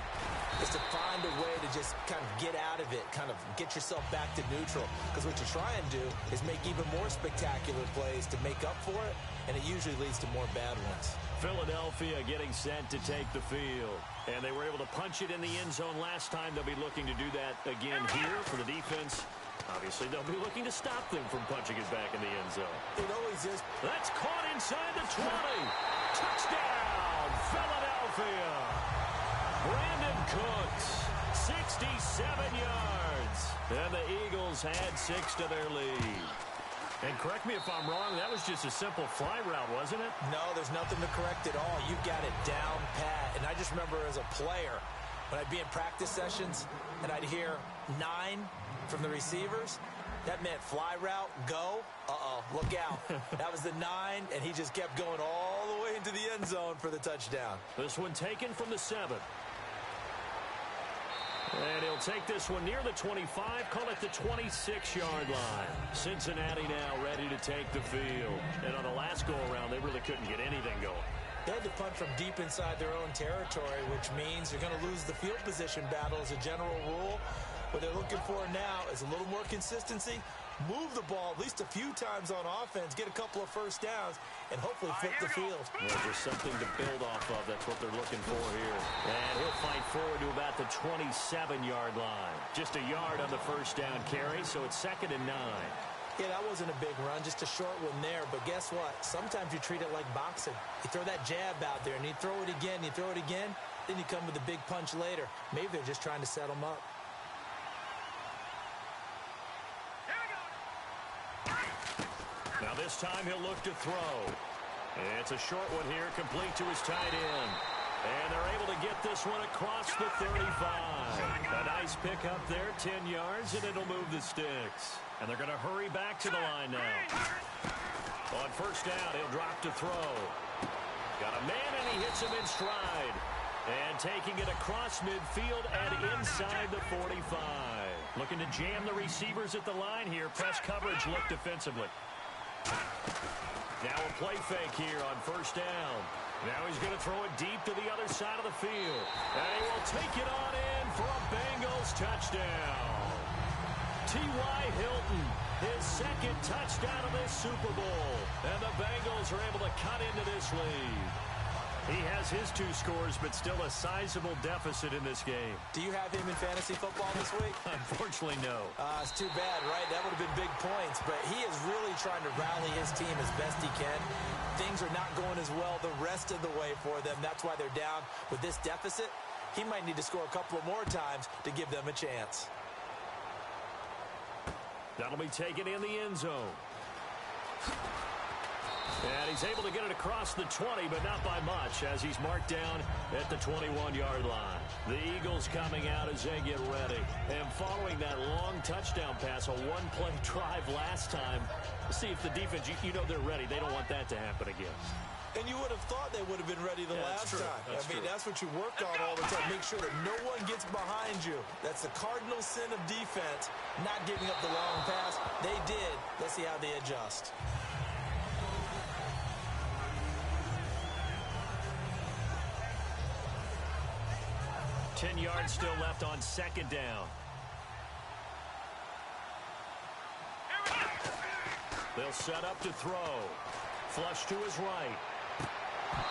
Speaker 4: is to find a way to just kind of get out of it, kind of get yourself back to neutral. Because what you try and do is make even more spectacular plays to make up for it, and it usually leads to more bad ones.
Speaker 3: Philadelphia getting set to take the field. And they were able to punch it in the end zone last time. They'll be looking to do that again here for the defense. Obviously, they'll be looking to stop them from punching it back in the end zone.
Speaker 4: It always is.
Speaker 3: That's caught inside the 20. Touchdown, Philadelphia. Brandon Cooks, 67 yards. And the Eagles add 6 to their lead. And correct me if I'm wrong, that was just a simple fly route, wasn't it?
Speaker 4: No, there's nothing to correct at all. You got it down pat. And I just remember as a player, when I'd be in practice sessions and I'd hear 9, from the receivers, that meant fly route, go. Uh-oh, look out. That was the 9, and he just kept going all the way into the end zone for the touchdown.
Speaker 3: This one taken from the 7. And he'll take this one near the 25, call it the 26-yard line. Cincinnati now ready to take the field. And on the last go-around, they really couldn't get anything going.
Speaker 4: They had to punt from deep inside their own territory, which means you're going to lose the field position battle as a general rule. What they're looking for now is a little more consistency, move the ball at least a few times on offense, get a couple of first downs, and hopefully flip the field.
Speaker 3: Well, just something to build off of. That's what they're looking for here. And he'll fight forward to about the 27-yard line. Just a yard on the first down carry, so it's 2nd and 9.
Speaker 4: Yeah, that wasn't a big run, just a short one there. But guess what? Sometimes you treat it like boxing. You throw that jab out there, and you throw it again, you throw it again, then you come with a big punch later. Maybe they're just trying to set them up.
Speaker 3: Now this time he'll look to throw. It's a short one here, complete to his tight end. And they're able to get this one across the 35. A nice pickup there, 10 yards, and it'll move the sticks. And they're going to hurry back to the line now. On first down, he'll drop to throw. Got a man, and he hits him in stride. And taking it across midfield and inside the 45. Looking to jam the receivers at the line here. Press coverage look defensively. Now a play fake here on first down. Now he's going to throw it deep to the other side of the field. And he will take it on in for a Bengals touchdown. T.Y. Hilton, his 2nd touchdown of this Super Bowl. And the Bengals are able to cut into this lead. He has his 2 scores, but still a sizable deficit in this game.
Speaker 4: Do you have him in fantasy football this week?
Speaker 3: Unfortunately, no.
Speaker 4: It's too bad, right? That would have been big points, but he is really trying to rally his team as best he can. Things are not going as well the rest of the way for them. That's why they're down with this deficit. He might need to score a couple of more times to give them a chance.
Speaker 3: That'll be taken in the end zone. And he's able to get it across the 20, but not by much, as he's marked down at the 21-yard line. The Eagles coming out as they get ready. And following that long touchdown pass, a one-play drive last time, see if the defense, you know they're ready. They don't want that to happen again.
Speaker 4: And you would have thought they would have been ready the last time. That's what you work on all the time. Make sure that no one gets behind you. That's the cardinal sin of defense, not giving up the long pass. They did. Let's see how they adjust.
Speaker 3: 10 yards still left on 2nd down. They'll set up to throw. Flush to his right.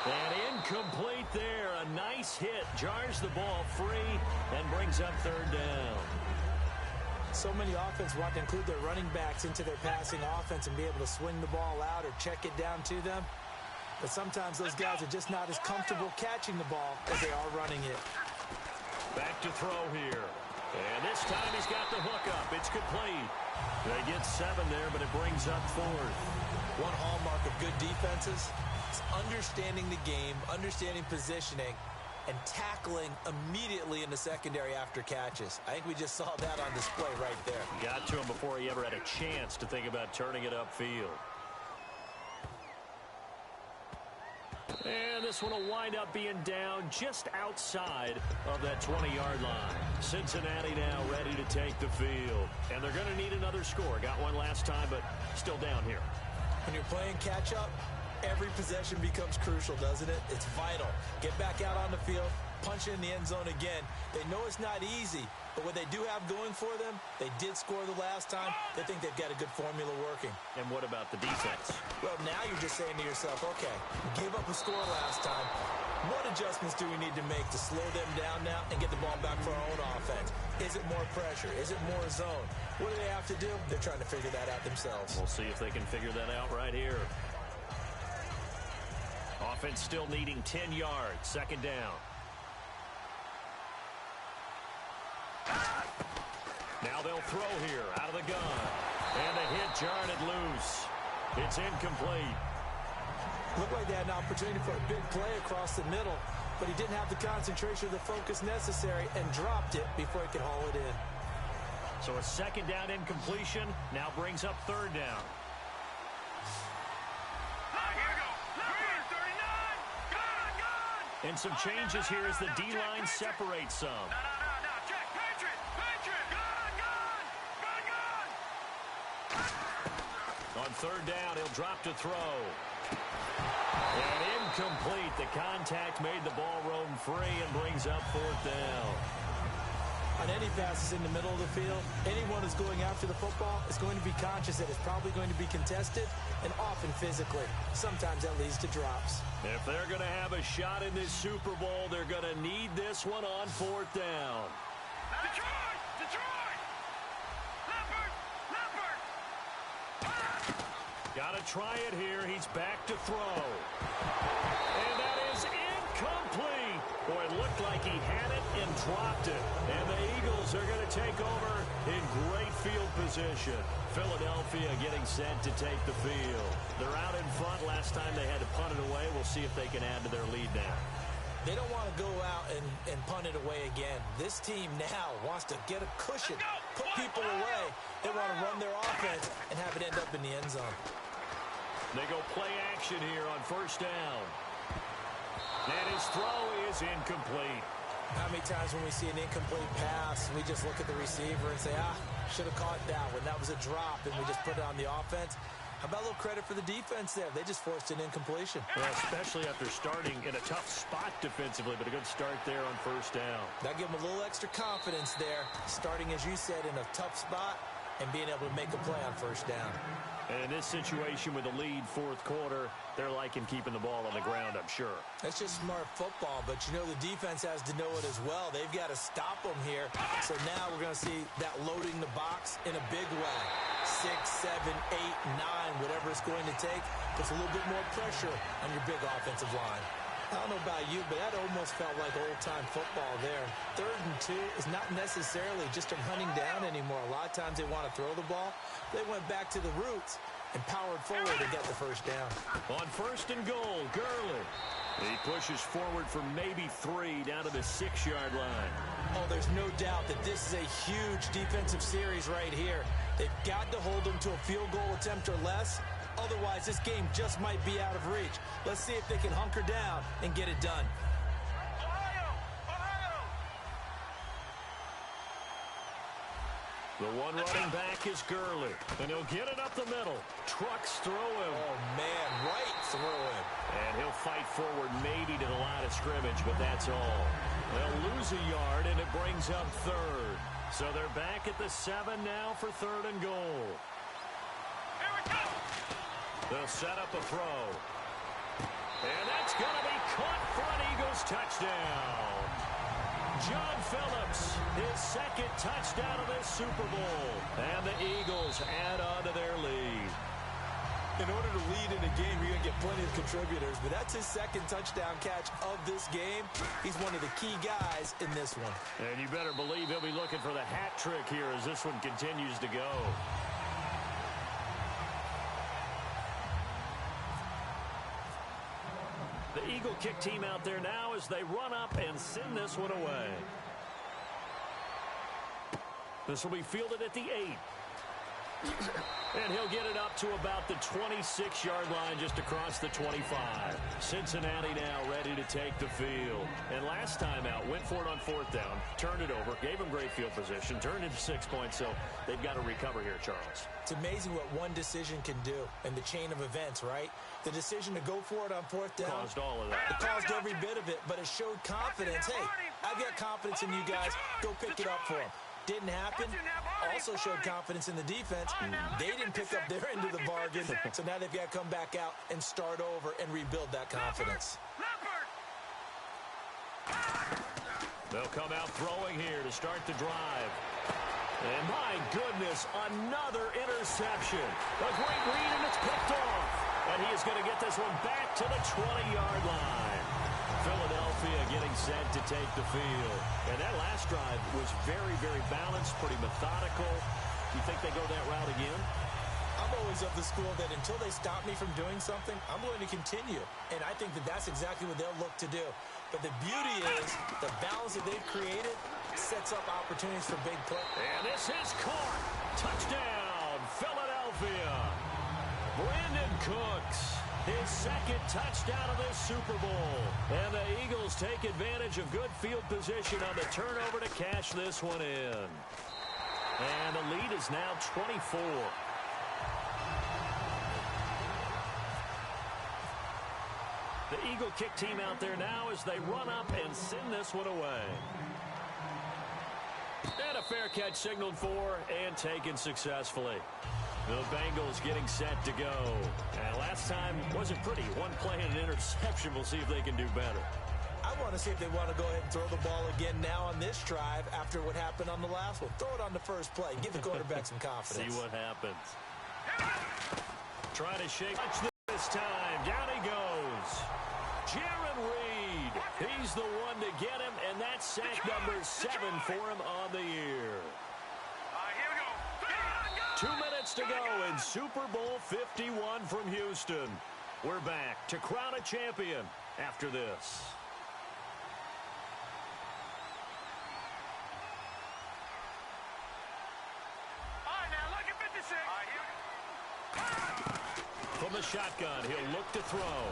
Speaker 3: And incomplete there. A nice hit. Jars the ball free and brings up 3rd down.
Speaker 4: So many offense want to include their running backs into their passing offense and be able to swing the ball out or check it down to them. But sometimes those guys are just not as comfortable catching the ball as they are running it.
Speaker 3: Back to throw here. And this time he's got the hook up. It's complete. They get 7 there, but it brings up 4th.
Speaker 4: One hallmark of good defenses is understanding the game, understanding positioning, and tackling immediately in the secondary after catches. I think we just saw that on display right there.
Speaker 3: Got to him before he ever had a chance to think about turning it upfield. And this one will wind up being down just outside of that 20-yard line. Cincinnati now ready to take the field. And they're going to need another score. Got one last time, but still down here.
Speaker 4: When you're playing catch-up, every possession becomes crucial, doesn't it? It's vital. Get back out on the field, punch it in the end zone again. They know it's not easy, but what they do have going for them, they did score the last time. They think they've got a good formula working.
Speaker 3: And what about the defense?
Speaker 4: Well, now you're just saying to yourself, okay, give up a score last time. What adjustments do we need to make to slow them down now and get the ball back for our own offense? Is it more pressure? Is it more zone? What do they have to do? They're trying to figure that out themselves.
Speaker 3: We'll see if they can figure that out right here. Offense still needing 10 yards. 2nd down. Now they'll throw here out of the gun. And the hit jarred it loose. It's incomplete.
Speaker 4: Looked like they had an opportunity for a big play across the middle, but he didn't have the concentration or the focus necessary and dropped it before he could haul it in.
Speaker 3: So a second down incompletion now brings up third down. And some changes here as the D-line separates some. On third down, he'll drop to throw. And incomplete. The contact made the ball roam free and brings up fourth down.
Speaker 4: On any passes in the middle of the field, anyone who's going after the football is going to be conscious that it's probably going to be contested and often physically. Sometimes that leads to drops.
Speaker 3: If they're going to have a shot in this Super Bowl, they're going to need this one on fourth down.
Speaker 2: Detroit! Detroit! Leopard!
Speaker 3: Got to try it here. He's back to throw. And that is incomplete. Boy, it looked like he had it and dropped it. And the Eagles are going to take over in great field position. Philadelphia getting set to take the field. They're out in front. Last time they had to punt it away. We'll see if they can add to their lead now.
Speaker 4: They don't want to go out and punt it away again. This team now wants to get a cushion, put people away. They want to run their offense and have it end up in the end zone.
Speaker 3: They go play action here on first down. And his throw is incomplete.
Speaker 4: How many times when we see an incomplete pass, we just look at the receiver and say, should have caught that one. That was a drop, and we just put it on the offense. How about a little credit for the defense there? They just forced an incompletion.
Speaker 3: Well, especially after starting in a tough spot defensively, but a good start there on first down.
Speaker 4: That gave them a little extra confidence there, starting, as you said, in a tough spot and being able to make a play on first down.
Speaker 3: And in this situation with the lead fourth quarter, they're liking keeping the ball on the ground, I'm sure.
Speaker 4: That's just smart football, but you know the defense has to know it as well. They've got to stop them here. So now we're going to see that loading the box in a big way. 6, 7, 8, 9, whatever it's going to take, puts a little bit more pressure on your big offensive line. I don't know about you, but that almost felt like old-time football there. 3rd and 2 is not necessarily just a hunting down anymore. A lot of times they want to throw the ball. They went back to the roots and powered forward to get the first down.
Speaker 3: On first and goal, Gurley. He pushes forward for maybe 3 down to the 6-yard line.
Speaker 4: Oh, there's no doubt that this is a huge defensive series right here. They've got to hold them to a field goal attempt or less. Otherwise, this game just might be out of reach. Let's see if they can hunker down and get it done.
Speaker 3: The one running back is Gurley, and he'll get it up the middle. Trucks through him.
Speaker 4: Oh, man, right through him.
Speaker 3: And he'll fight forward maybe to the line of scrimmage, but that's all. They'll lose a yard, and it brings up 3rd. So they're back at the 7 now for 3rd and goal.
Speaker 2: Here we go!
Speaker 3: They'll set up a throw. And that's going to be caught for an Eagles touchdown. John Phillips, his 2nd touchdown of this Super Bowl. And the Eagles add on to their lead.
Speaker 4: In order to lead in a game, you're going to get plenty of contributors, but that's his 2nd touchdown catch of this game. He's one of the key guys in this one.
Speaker 3: And you better believe he'll be looking for the hat trick here as this one continues to go. The Eagle kick team out there now as they run up and send this one away. This will be fielded at the 8. And he'll get it up to about the 26-yard line just across the 25. Cincinnati now ready to take the field. And last time out, went for it on 4th down, turned it over, gave them great field position, turned into 6 points, so they've got to recover here, Charles.
Speaker 4: It's amazing what one decision can do in the chain of events, right? The decision to go for it on 4th down.
Speaker 3: Caused all of that.
Speaker 4: It caused every bit of it, but it showed confidence. Hey, I've got confidence in you guys. Go pick it up for them. Didn't happen. Also showed confidence in the defense. They didn't pick up their end of the bargain, so now they've got to come back out and start over and rebuild that confidence.
Speaker 3: They'll come out throwing here to start the drive. And my goodness, another interception. A great read, and it's picked off. And he is going to get this one back to the 20-yard line. Philadelphia getting set to take the field. And that last drive was very, very balanced, pretty methodical. Do you think they go that route again?
Speaker 4: I'm always of the school that until they stop me from doing something, I'm going to continue. And I think that that's exactly what they'll look to do. But the beauty is the balance that they've created sets up opportunities for big play.
Speaker 3: And this is caught. Touchdown, Philadelphia. Brandon Cooks, his second touchdown of this Super Bowl. And the Eagles take advantage of good field position on the turnover to cash this one in. And the lead is now 24. The Eagle kick team out there now as they run up and send this one away. And a fair catch signaled for and taken successfully. The Bengals getting set to go. And last time wasn't pretty. One play and an interception. We'll see if they can do better.
Speaker 4: I want to see if they want to go ahead and throw the ball again now on this drive after what happened on the last one. Throw it on the first play. Give the quarterback some confidence.
Speaker 3: See what happens. Trying to shake this time. Down he goes. Jaron Reed. He's the one to get him, and that's sack number 7 for him on the year.
Speaker 2: Here we go.
Speaker 3: 2 minutes to go in Super Bowl 51 from Houston. We're back to crown a champion after this.
Speaker 2: All right, now look at 56.
Speaker 3: From the shotgun, he'll look to throw.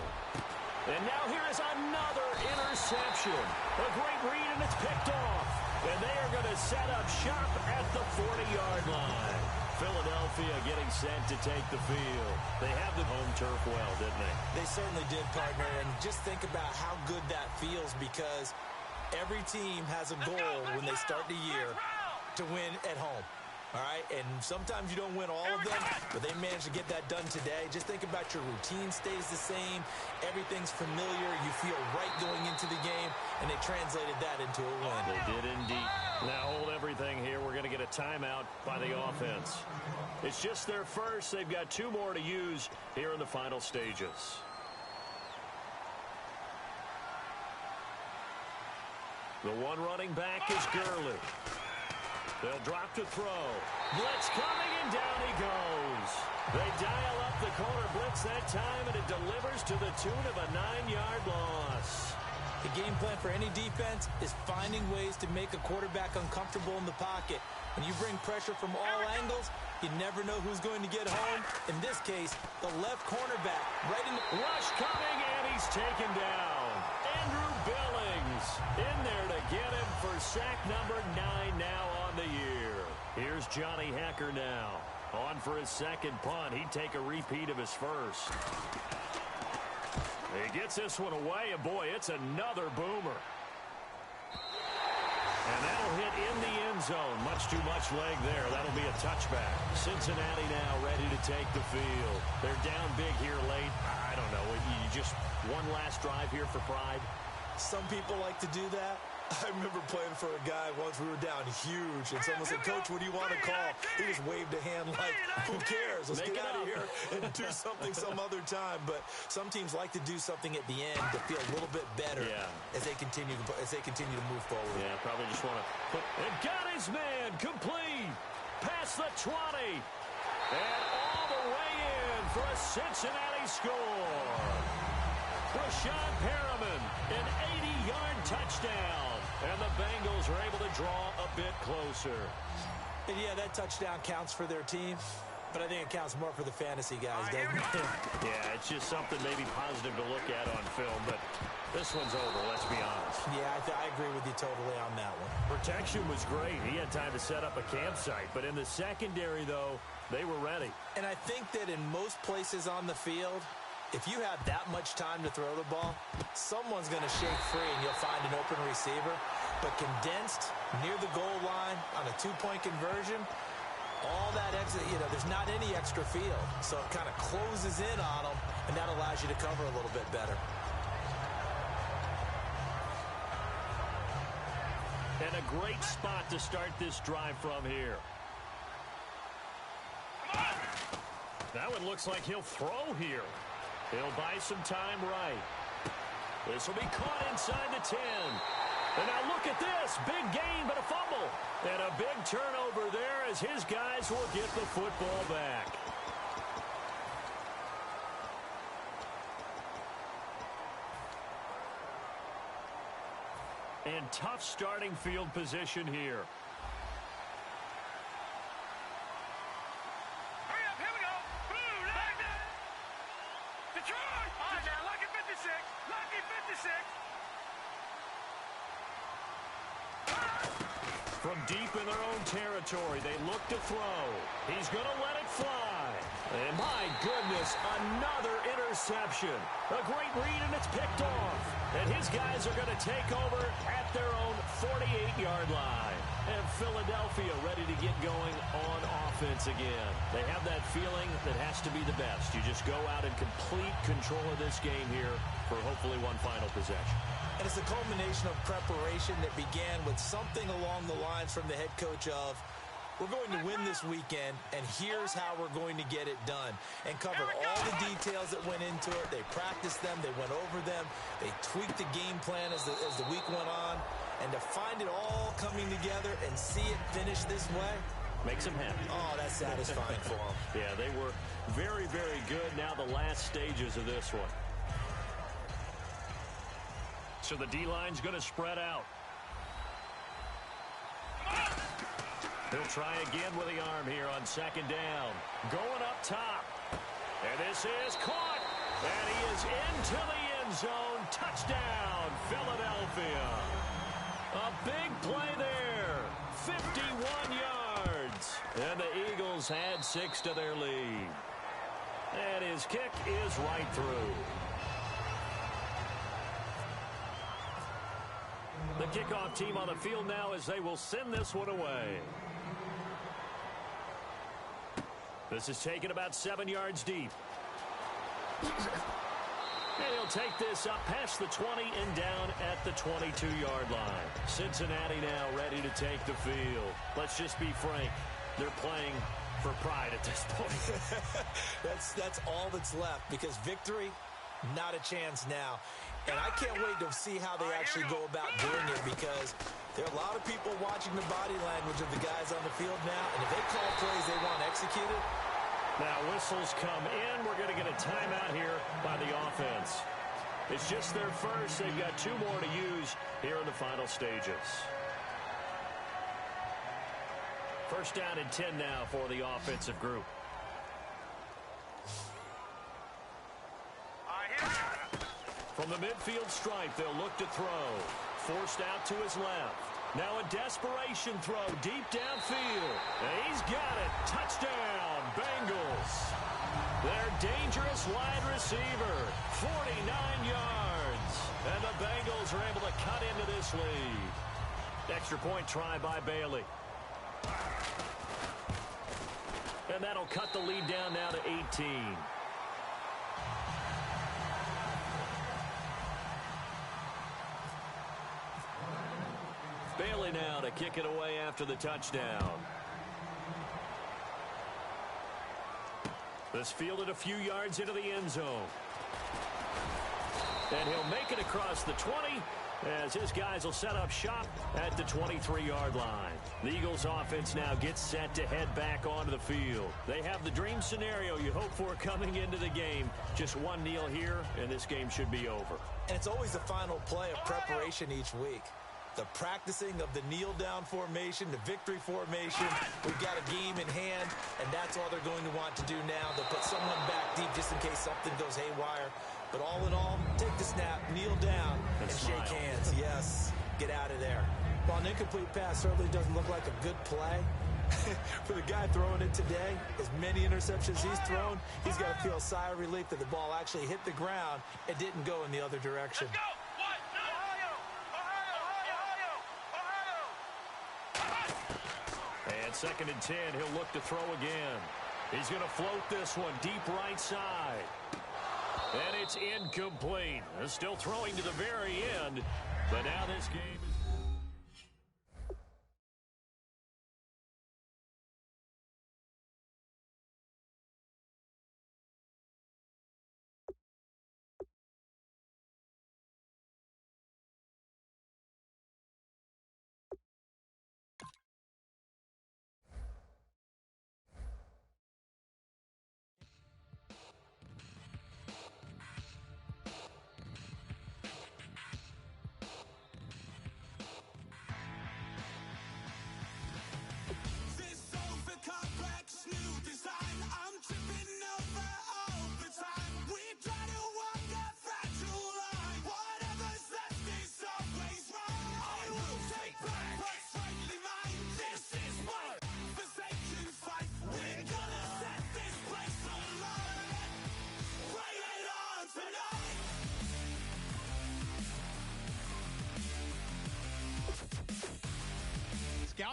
Speaker 3: And now here is another interception. A great read, and it's picked off. And they are going to set up shop at the 40-yard line. Philadelphia getting set to take the field. They have the home turf well, didn't they?
Speaker 4: They certainly did, partner. And just think about how good that feels, because every team has a goal when they start the year to win at home. All right, and sometimes you don't win all of them, but they managed to get that done today. Just think about your routine stays the same. Everything's familiar. You feel right going into the game, and they translated that into a win.
Speaker 3: They did indeed. Now hold everything here. We're going to get a timeout by the offense. It's just their first. They've got 2 more to use here in the final stages. The one running back is Gurley. They'll drop to throw. Blitz coming, and down he goes. They dial up the corner blitz that time, and it delivers to the tune of a 9-yard loss.
Speaker 4: The game plan for any defense is finding ways to make a quarterback uncomfortable in the pocket. When you bring pressure from all angles, you never know who's going to get home. In this case, the left cornerback. Right in the
Speaker 3: rush coming, and he's taken down. Andrew Billings in there to get him for sack number 9 now on the year. Here's Johnny Hecker now. On for his second punt. He'd take a repeat of his first. He gets this one away, and boy, it's another boomer. And that'll hit in the end zone. Much too much leg there. That'll be a touchback. Cincinnati now ready to take the field. They're down big here late. I don't know. You just one last drive here for pride.
Speaker 4: Some people like to do that. I remember playing for a guy once. We were down huge, and someone said, "Coach, what do you want to call?" He just waved a hand like, "Who cares? Let's get out of here and do something some other time." But some teams like to do something at the end to feel a little bit better as they continue to move forward.
Speaker 3: Yeah, probably just want to put. And got his man complete past the 20, and all the way in for a Cincinnati score. Rashad Perriman, an 80-yard touchdown. And the Bengals are able to draw a bit closer.
Speaker 4: And yeah, that touchdown counts for their team, but I think it counts more for the fantasy guys, doesn't it?
Speaker 3: Yeah, it's just something maybe positive to look at on film, but this one's over, let's be honest.
Speaker 4: Yeah, I agree with you totally on that one.
Speaker 3: Protection was great. He had time to set up a campsite, but in the secondary, though, they were ready.
Speaker 4: And I think that in most places on the field, if you have that much time to throw the ball, someone's going to shake free and you'll find an open receiver. But condensed near the goal line on a 2-point conversion, all that extra, there's not any extra field. So it kind of closes in on them, and that allows you to cover a little bit better.
Speaker 3: And a great spot to start this drive from here. That one looks like he'll throw here. He'll buy some time right. This will be caught inside the 10. And now look at this. Big gain, but a fumble. And a big turnover there as his guys will get the football back. And tough starting field position here.
Speaker 2: Hurry up, here we go. Boom, like that. Detroit. All right, now, lucky 56. Lucky 56.
Speaker 3: From deep in their own territory, they look to throw. He's going to let it fly. And my goodness, another interception. A great read, and it's picked off. And his guys are going to take over at their own 48-yard line. And Philadelphia ready to get going on offense again. They have that feeling that has to be the best. You just go out in complete control of this game here for hopefully one final possession.
Speaker 4: And it's a culmination of preparation that began with something along the lines from the head coach of, we're going to win this weekend, and here's how we're going to get it done. And covered all the details that went into it. They practiced them. They went over them. They tweaked the game plan as the week went on. And to find it all coming together and see it finish this way,
Speaker 3: makes them happy.
Speaker 4: Oh, that's satisfying for them.
Speaker 3: Yeah, they were very, very good. Now the last stages of this one. So the D-line's going to spread out. He'll try again with the arm here on second down. Going up top. And this is caught. And he is into the end zone. Touchdown, Philadelphia. A big play there. 51 yards. And the Eagles add 6 to their lead. And his kick is right through. The kickoff team on the field now as they will send this one away. This is taken about 7 yards deep. And he'll take this up past the 20 and down at the 22-yard line. Cincinnati now ready to take the field. Let's just be frank. They're playing for pride at this point.
Speaker 4: That's all that's left, because victory, not a chance now. And I can't wait to see how they actually go about doing it, because there are a lot of people watching the body language of the guys on the field now, and if they call plays they want executed.
Speaker 3: Now whistles come in. We're going to get a timeout here by the offense. It's just their first. They've got 2 more to use here in the final stages. First down and 10 now for the offensive group. From the midfield stripe, they'll look to throw. Forced out to his left. Now a desperation throw deep downfield. And he's got it. Touchdown, Bengals. Their dangerous wide receiver, 49 yards. And the Bengals are able to cut into this lead. Extra point try by Bailey. And that'll cut the lead down now to 18. Bailey now to kick it away after the touchdown. This fielded a few yards into the end zone. And he'll make it across the 20 as his guys will set up shop at the 23-yard line. The Eagles offense now gets set to head back onto the field. They have the dream scenario you hope for coming into the game. Just one kneel here, and this game should be over.
Speaker 4: And it's always the final play of preparation each week. The practicing of the kneel-down formation, the victory formation. We've got a game in hand, and that's all they're going to want to do now. They'll put someone back deep just in case something goes haywire. But all in all, take the snap, kneel down, and shake hands. Yes, get out of there. While an incomplete pass certainly doesn't look like a good play, for the guy throwing it today, as many interceptions he's thrown, he's got to feel a sigh of relief that the ball actually hit the ground and didn't go in the other direction.
Speaker 2: Let's go.
Speaker 3: And second and 10, he'll look to throw again. He's going to float this one deep right side. And it's incomplete. They're still throwing to the very end, but now this game is...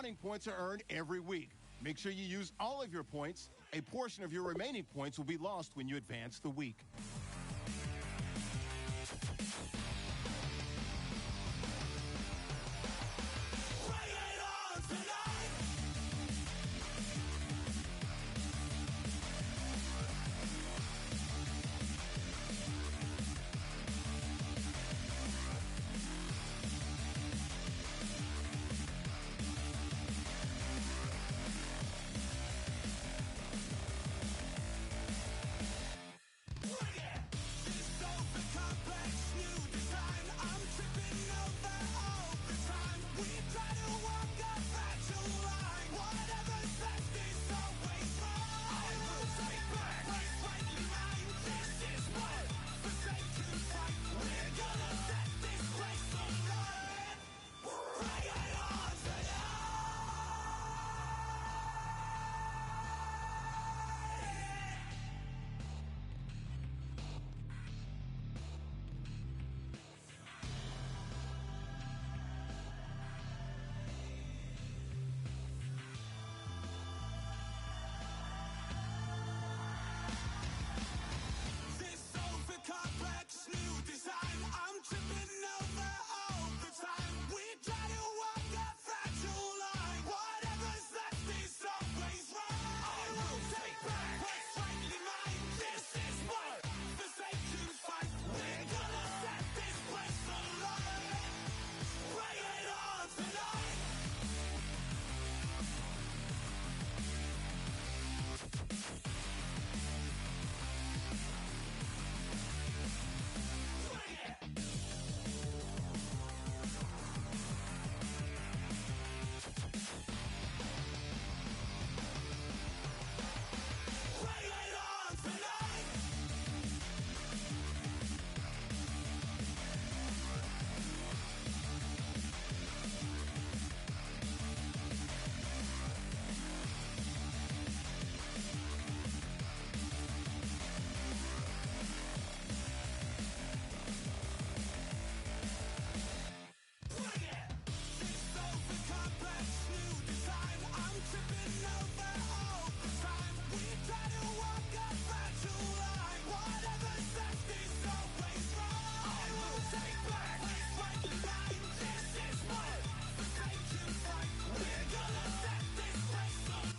Speaker 1: Scouting points are earned every week. Make sure you use all of your points. A portion of your remaining points will be lost when you advance the week.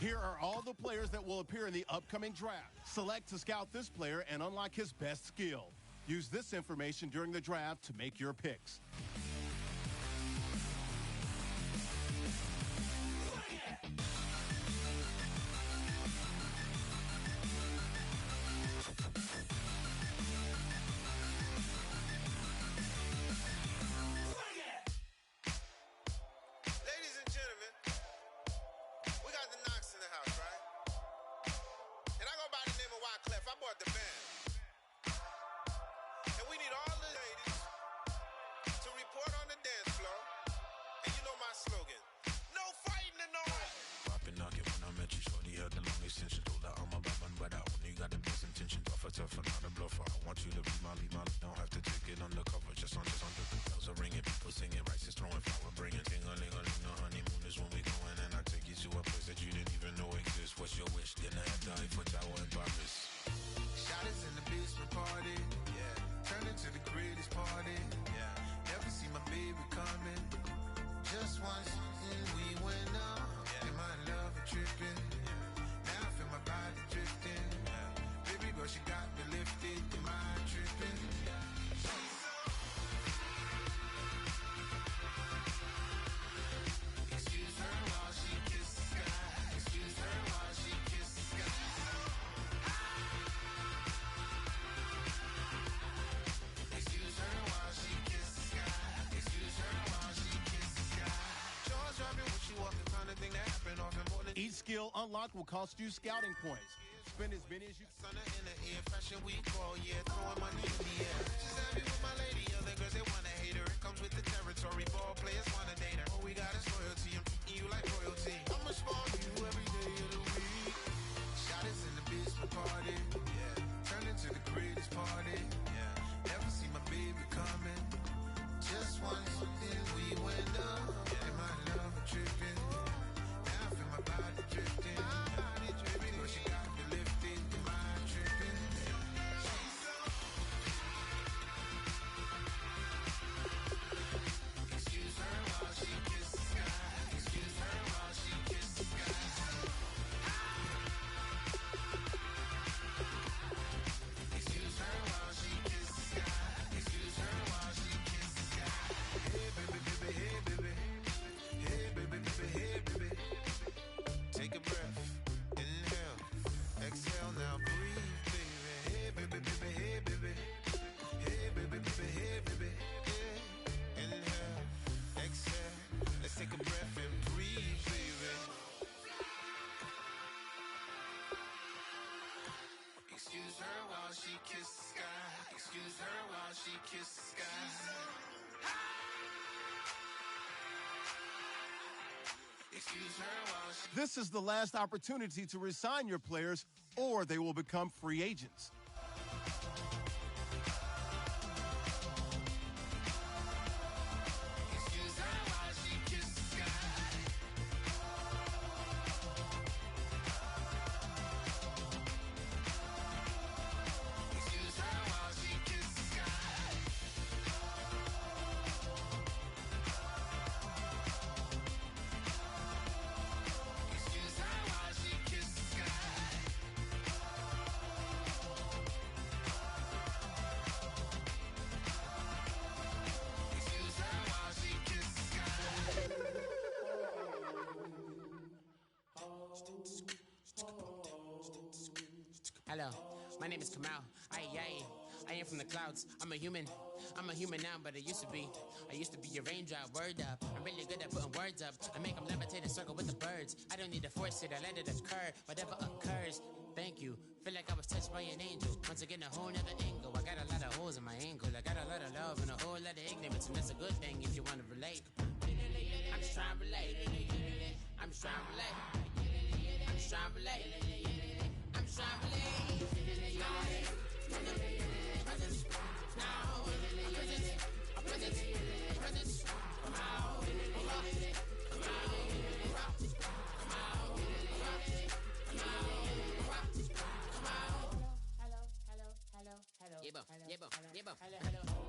Speaker 1: Here are all the players that will appear in the upcoming draft. Select to scout this player and unlock his best skill. Use this information during the draft to make your picks. Each skill unlocked will cost you scouting points. Spend as many as you can.
Speaker 5: In the air, fashion week, oh yeah, throwing money in the air. She's happy with my lady, other girls they wanna hate her. It comes with the territory, ball players wanna date her. All we got is loyalty, I'm treating you like royalty. I'ma spoil you every day of the week. Shot is in the basement party, yeah. Turn into the greatest party, yeah. Never see my baby coming. Just once, and we went up. Yeah, my love tripping. Excuse her while she...
Speaker 1: This is the last opportunity to resign your players, or they will become free agents.
Speaker 5: Excuse her while she kissed the sky. Excuse her while she kissed the sky. Excuse her while she kissed the sky. Excuse her while she kissed the sky.
Speaker 6: Hello, my name is Kamal. I am from the clouds. I'm a human now, but I used to be a raindrop. Word up, I'm really good at putting words up. I make them levitate and circle with the birds. I don't need to force it, I let it occur. Whatever occurs, thank you. Feel like I was touched by an angel. Once again, a whole nother angle. I got a lot of holes in my angle. I got a lot of love and a whole lot of ignorance, and that's a good thing if you want to relate. I'm just trying to relate. I'm just trying to relate. I'm just trying to relate. I'm just trying to relate.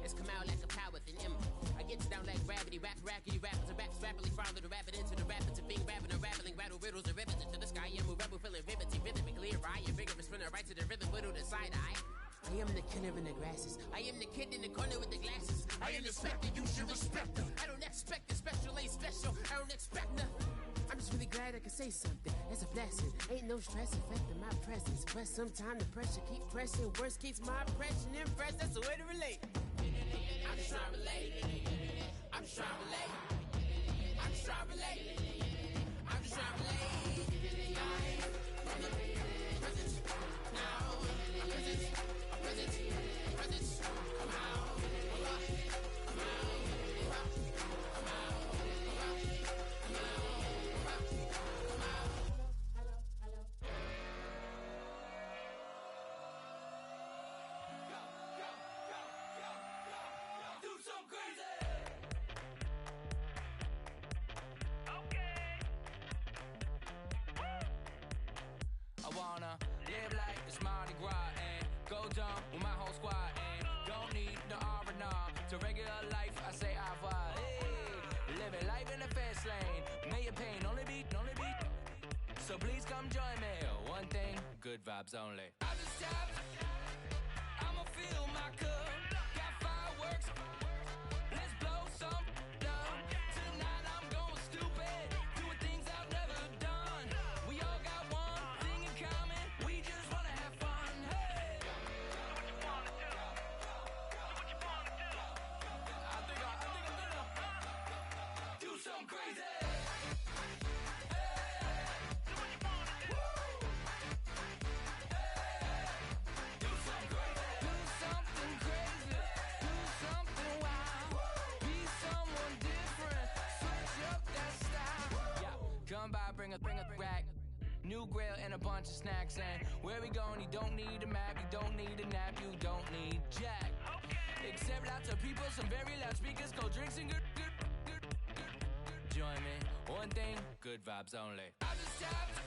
Speaker 6: It's come out like a power with an M. I get down like gravity, rackety rappers and raps rapidly follow the rapid into the rapids and being rapping and rattling, rattle riddles and rivets into the sky. I'm a rebel feeling riveting, clear eye and vigorous, spinning right to the rhythm, whittle the side eye. I am the killer in the grasses. I am the kid in the corner with the glasses. I am the specter, you should respect them. I don't expect the special, ain't special. I don't expect nothing. I'm just really glad I can say something. It's a blessing. Ain't no stress affecting my presence. But sometimes the pressure keep pressing. Worst keeps my impression impressed. That's the way to relate. I'm just trying to relate. I'm just trying to relate. I'm just trying to relate. I'm just trying to relate.
Speaker 7: Live like it's Mardi Gras and go dumb with my whole squad and don't need the R&R. To regular life, I say au revoir. Hey, living life in the fast lane. May your pain only beat. So please come join me. One thing, good vibes only. I just tapped. I'ma fill my cup. Got fireworks. Let's blow some dumb. Tonight I'm going stupid. Doing things I've never done. We all got one thing in common. We just wanna have fun. Hey. So what you wanna do? I think I'm gonna do something crazy. Come by, bring a rack. New grill and a bunch of snacks. And where we going, you don't need a map. You don't need a nap. You don't need jack. Except lots of people, some very loud speakers, cold drinks and good. Join me. One thing, good vibes only. I just tapped.